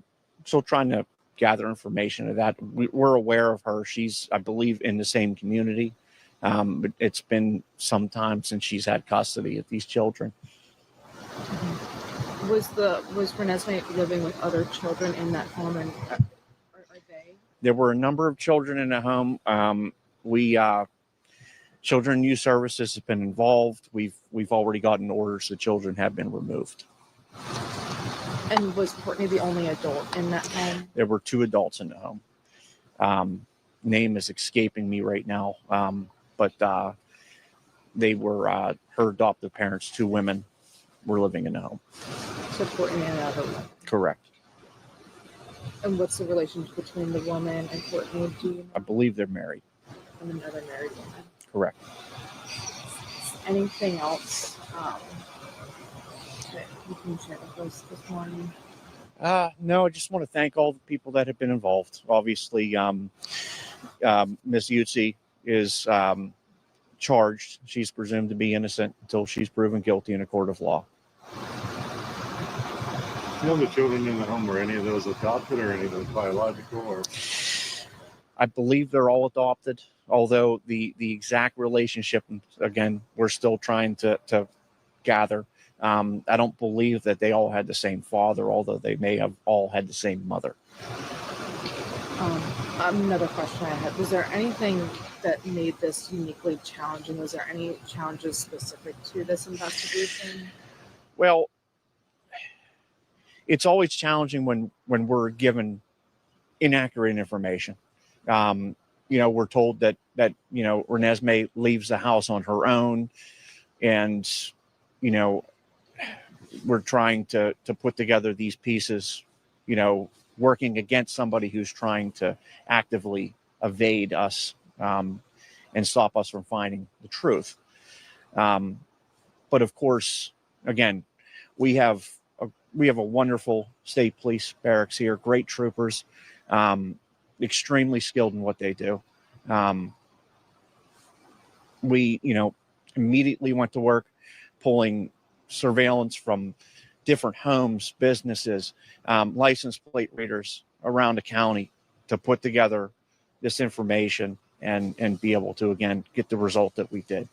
to gather information of that. We're aware of her. She's, I believe, in the same community. But it's been some time since she's had custody of these children. Was Renesmee living with other children in that home, and are they? There were a number of children in the home. Children and Youth Services has been involved. We've already gotten orders. The children have been removed. And was Courtney the only adult in that home? There were 2 adults in the home. Name is escaping me right now, but they were her adoptive parents. 2 women were living in the home. So Courtney and another woman. Correct. And what's the relationship between the woman and Courtney? Do you know? I believe they're married. And another married woman. Correct. Anything else that you can share with us this morning? No, I just want to thank all the people that have been involved. Obviously, Ms. Yutzi is charged. She's presumed to be innocent until she's proven guilty in a court of law. You know the children in the home, were any of those adopted or any of those biological? Or I believe they're all adopted, although the exact relationship, again, we're still trying to gather. I don't believe that they all had the same father, although they may have all had the same mother. Another question I had, was there anything that made this uniquely challenging? Was there any challenges specific to this investigation? Well, it's always challenging when we're given inaccurate information. We're told that Renesmee leaves the house on her own, and we're trying to put together these pieces, working against somebody who's trying to actively evade us and stop us from finding the truth. But of course, again, we have a wonderful state police barracks here, great troopers, extremely skilled in what they do. We, immediately went to work pulling surveillance from different homes, businesses, license plate readers around the county to put together this information and be able to, again, get the result that we did.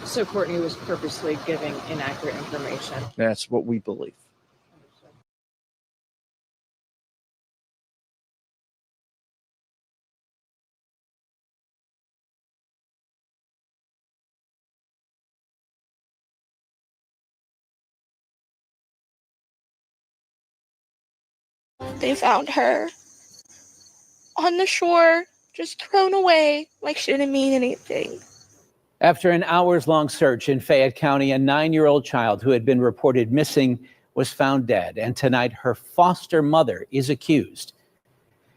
So Courtney was purposely giving inaccurate information. That's what we believe. They found her on the shore, just thrown away like she didn't mean anything. After an hours-long search in Fayette County, a 9-year-old child who had been reported missing was found dead, and tonight her foster mother is accused.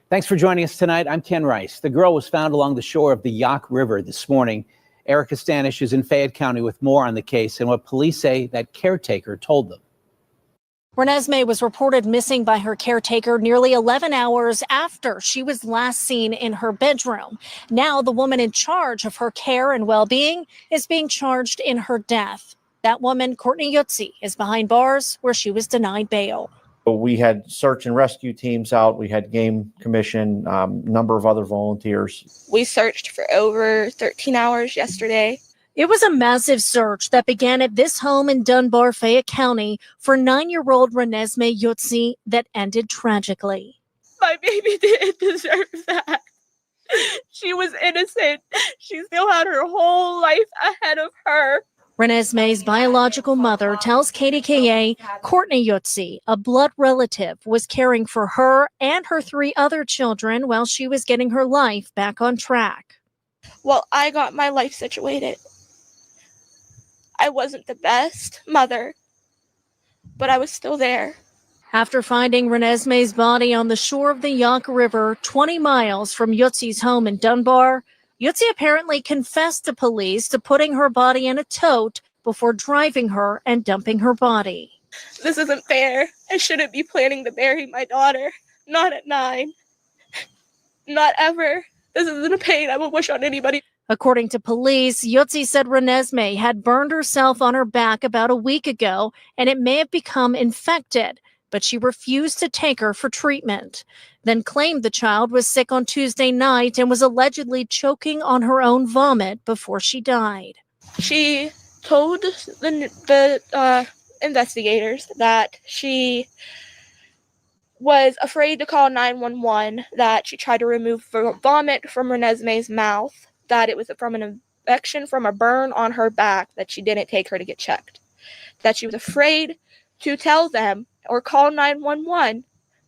Thanks for joining us tonight. I'm Ken Rice. The girl was found along the shore of the Yaak River this morning. Erica Stanish is in Fayette County with more on the case and what police say that caretaker told them. Renesmee was reported missing by her caretaker nearly 11 hours after she was last seen in her bedroom. Now the woman in charge of her care and well-being is being charged in her death. That woman, Courtney Yutzi, is behind bars where she was denied bail. We had search and rescue teams out. We had game commission, number of other volunteers. We searched for over 13 hours yesterday. It was a massive search that began at this home in Dunbar, Fayette County for 9-year-old Renesmee Yutzi that ended tragically. My baby didn't deserve that. She was innocent. She still had her whole life ahead of her. Renesmee's biological mother tells KDKA Courtney Yutzi, a blood relative, was caring for her and her 3 other children while she was getting her life back on track. Well, I got my life situated. I wasn't the best mother, but I was still there. After finding Renesmee's body on the shore of the Yaak River, 20 miles from Yutzi's home in Dunbar, Yutzi apparently confessed to police to putting her body in a tote before driving her and dumping her body. This isn't fair. I shouldn't be planning to bury my daughter. Not at 9. Not ever. This isn't a pain I would wish on anybody. According to police, Yutzi said Renesmee had burned herself on her back about a week ago, and it may have become infected, but she refused to take her for treatment. Then claimed the child was sick on Tuesday night and was allegedly choking on her own vomit before she died. She told the investigators that she was afraid to call 911, that she tried to remove vomit from Renesmee's mouth, that it was from an infection from a burn on her back, that she didn't take her to get checked, that she was afraid to tell them or call 911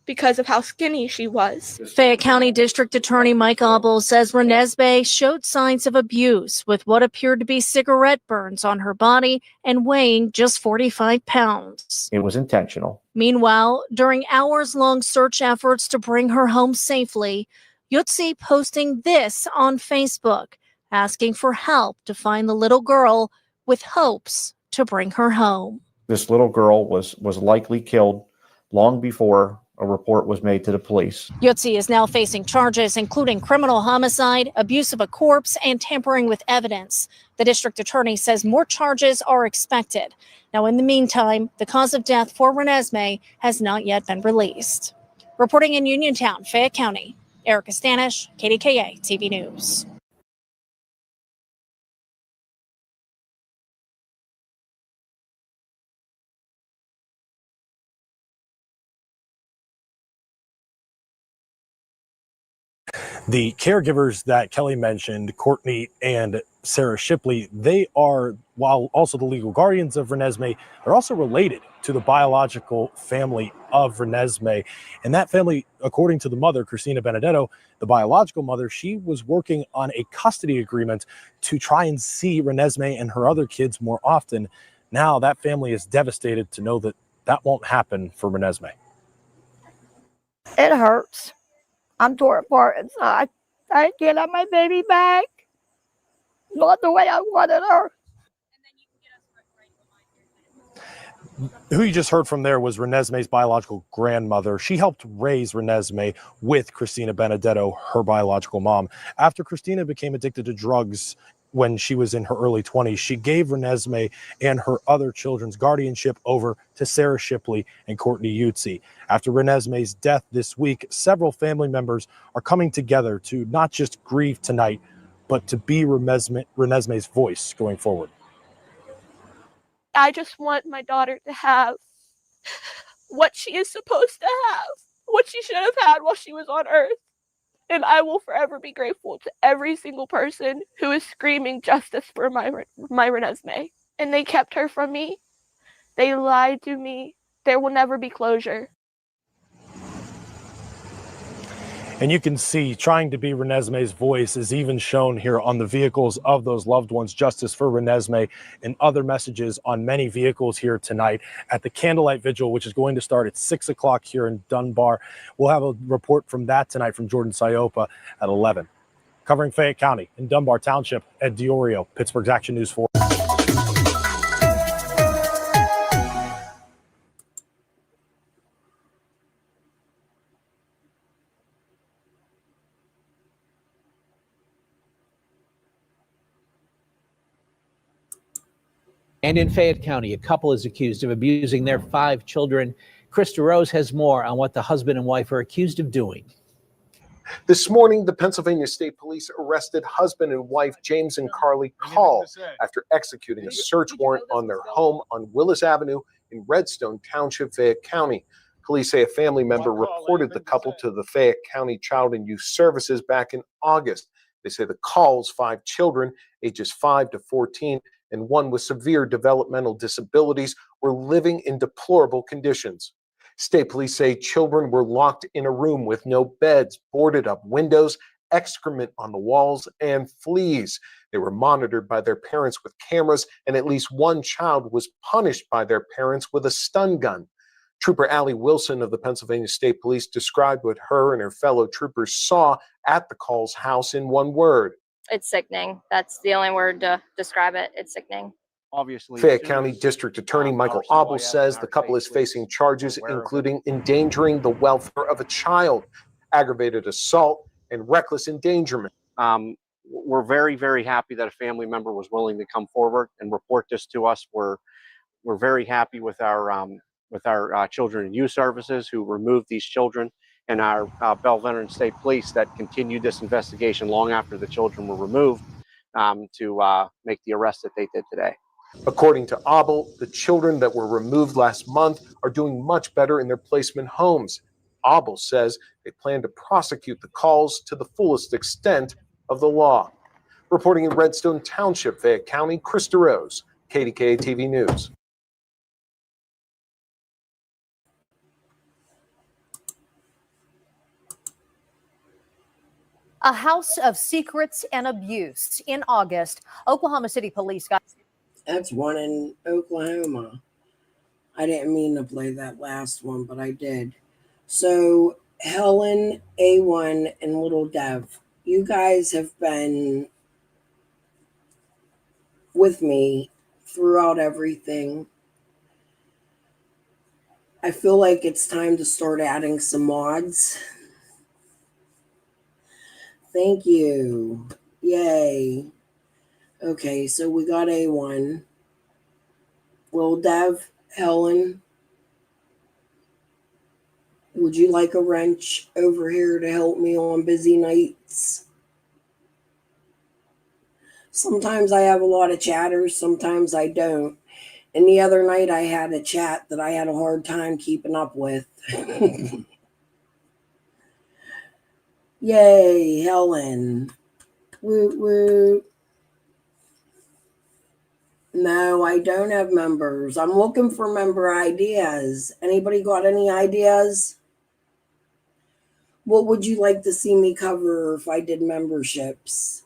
because of how skinny she was. Fayette County District Attorney Mike Abel says Renesmee showed signs of abuse with what appeared to be cigarette burns on her body and weighing just 45 pounds. It was intentional. Meanwhile, during hours-long search efforts to bring her home safely, Yutzi posting this on Facebook, asking for help to find the little girl with hopes to bring her home. This little girl was likely killed long before a report was made to the police. Yutzi is now facing charges including criminal homicide, abuse of a corpse, and tampering with evidence. The district attorney says more charges are expected. Now, in the meantime, the cause of death for Renesmee has not yet been released. Reporting in Uniontown, Fayette County, Erica Stanish, KDKA TV News. The caregivers that Kelly mentioned, Courtney and Sarah Shipley, they are, while also the legal guardians of Renesmee, are also related to the biological family of Renesmee. And that family, according to the mother, Christina Benedetto, the biological mother, she was working on a custody agreement to try and see Renesmee and her other kids more often. Now that family is devastated to know that that won't happen for Renesmee. It hurts. I'm torn apart inside. I can't have my baby back. Not the way I wanted her. Who you just heard from there was Renesmee's biological grandmother. She helped raise Renesmee with Christina Benedetto, her biological mom. After Christina became addicted to drugs when she was in her early 20s, she gave Renesmee and her other children's guardianship over to Sarah Shipley and Courtney Yutzi. After Renesmee's death this week, several family members are coming together to not just grieve tonight, but to be Renesmee's voice going forward. I just want my daughter to have what she is supposed to have, what she should have had while she was on Earth. And I will forever be grateful to every single person who is screaming justice for my Renesmee. And they kept her from me. They lied to me. There will never be closure. And you can see trying to be Renesmee's voice is even shown here on the vehicles of those loved ones. Justice for Renesmee and other messages on many vehicles here tonight at the Candlelight Vigil, which is going to start at 6 o'clock here in Dunbar. We'll have a report from that tonight from Jordan Siopa at 11. Covering Fayette County and Dunbar Township, Ed Diorio, Pittsburgh's Action News 4. And in Fayette County, a couple is accused of abusing their 5 children. Krista Rose has more on what the husband and wife are accused of doing. This morning, the Pennsylvania State Police arrested husband and wife James and Carly Call after executing a search warrant on their home on Willis Avenue in Redstone Township, Fayette County. Police say a family member reported the couple to the Fayette County Child and Youth Services back in August. They say the Calls, 5 children, ages 5 to 14, and one with severe developmental disabilities, were living in deplorable conditions. State police say children were locked in a room with no beds, boarded up windows, excrement on the walls, and fleas. They were monitored by their parents with cameras, and at least one child was punished by their parents with a stun gun. Trooper Allie Wilson of the Pennsylvania State Police described what her and her fellow troopers saw at the Calls house in one word. It's sickening. That's the only word to describe it. It's sickening. Obviously, Fayette County District Attorney Michael Abel says the couple is facing charges including endangering the welfare of a child, aggravated assault, and reckless endangerment. We're very, very happy that a family member was willing to come forward and report this to us. We're very happy with our Children and Youth Services who removed these children, and our Bell Veteran State Police that continued this investigation long after the children were removed to make the arrest that they did today. According to Abel, the children that were removed last month are doing much better in their placement homes. Abel says they plan to prosecute the Calls to the fullest extent of the law. Reporting in Redstone Township, Fayette County, Krista Rose, KDKA TV News. A house of secrets and abuse. In August, Oklahoma City police got. That's one in Oklahoma. I didn't mean to play that last one, but I did. So, Helen, A1, and Little Dev, you guys have been with me throughout everything. I feel like it's time to start adding some mods. Thank you. Yay. Okay, so we got A1. Little Dev, Helen, would you like a wrench over here to help me on busy nights? Sometimes I have a lot of chatters, sometimes I don't. And the other night I had a chat that I had a hard time keeping up with. Yay, Helen. Woot woot. No, I don't have members. I'm looking for member ideas. Anybody got any ideas? What would you like to see me cover if I did memberships?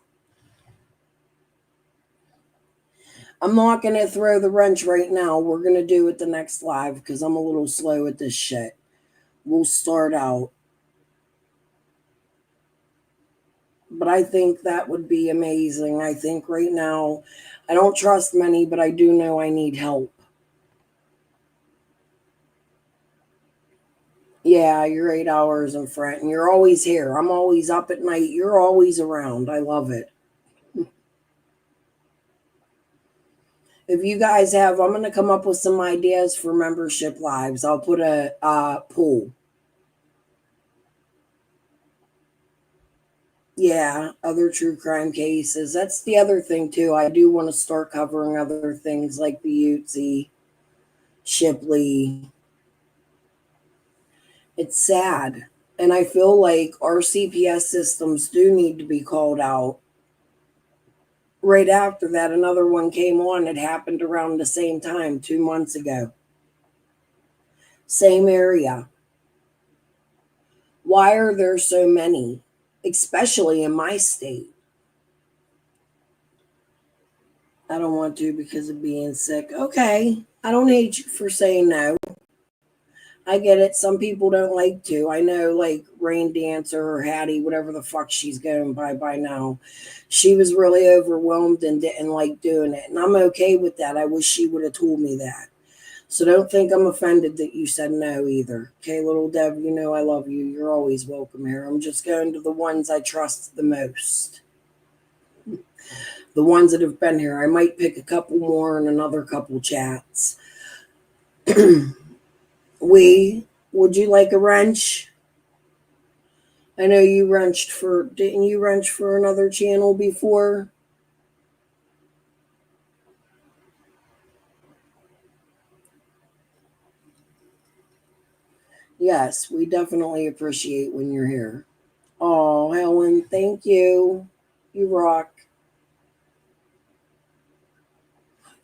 I'm not going to throw the wrench right now. We're going to do it the next live because I'm a little slow at this shit. We'll start out. But I think that would be amazing. I think right now, I don't trust many, but I do know I need help. Yeah, you're 8 hours in front and you're always here. I'm always up at night. You're always around. I love it. If you guys have, I'm going to come up with some ideas for membership lives. I'll put a poll. Yeah, other true crime cases. That's the other thing, too. I do want to start covering other things like the Ute, Shipley. It's sad. And I feel like our CPS systems do need to be called out. Right after that, another one came on. It happened around the same time, 2 months ago. Same area. Why are there so many, especially in my state? I don't want to because of being sick. Okay, I don't hate you for saying no. I get it. Some people don't like to. I know, like Rain Dancer or Hattie, whatever the fuck she's going by now. She was really overwhelmed and didn't like doing it. And I'm okay with that. I wish she would have told me that. So don't think I'm offended that you said no either. Okay, Little Deb, you know I love you. You're always welcome here. I'm just going to the ones I trust the most. The ones that have been here. I might pick a couple more and another couple chats. Would you like a wrench? I know you didn't you wrench for another channel before? Yes, we definitely appreciate when you're here. Oh, Helen, thank you. You rock.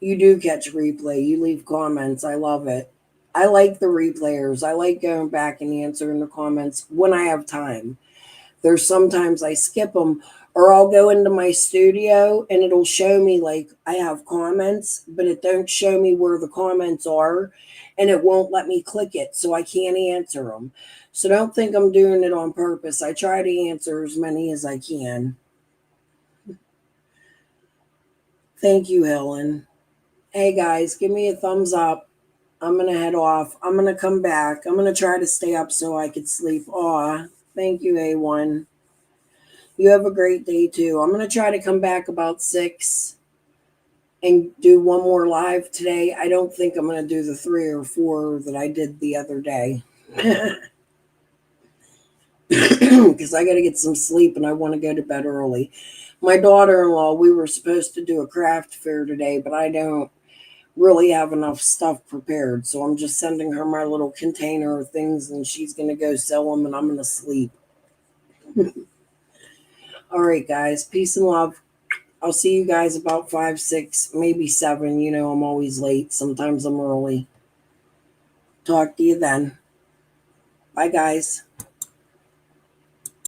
You do catch replay. You leave comments. I love it. I like the replayers. I like going back and answering the comments when I have time. There's sometimes I skip them, or I'll go into my studio and it'll show me like I have comments, but it don't show me where the comments are, and it won't let me click it, so I can't answer them. So don't think I'm doing it on purpose. I try to answer as many as I can. Thank you, Helen. Hey guys, give me a thumbs up. I'm going to head off. I'm going to come back. I'm going to try to stay up so I could sleep. Aw, thank you, A1. You have a great day, too. I'm going to try to come back about 6 and do one more live today. I don't think I'm going to do the 3 or 4 that I did the other day. Because I got to get some sleep and I want to go to bed early. My daughter-in-law, we were supposed to do a craft fair today, but I don't really have enough stuff prepared, so I'm just sending her my little container of things and she's gonna go sell them and I'm gonna sleep. All right, guys, peace and love. I'll see you guys about 5, 6, maybe 7. You know I'm always late. Sometimes I'm early. Talk to you then. Bye, guys.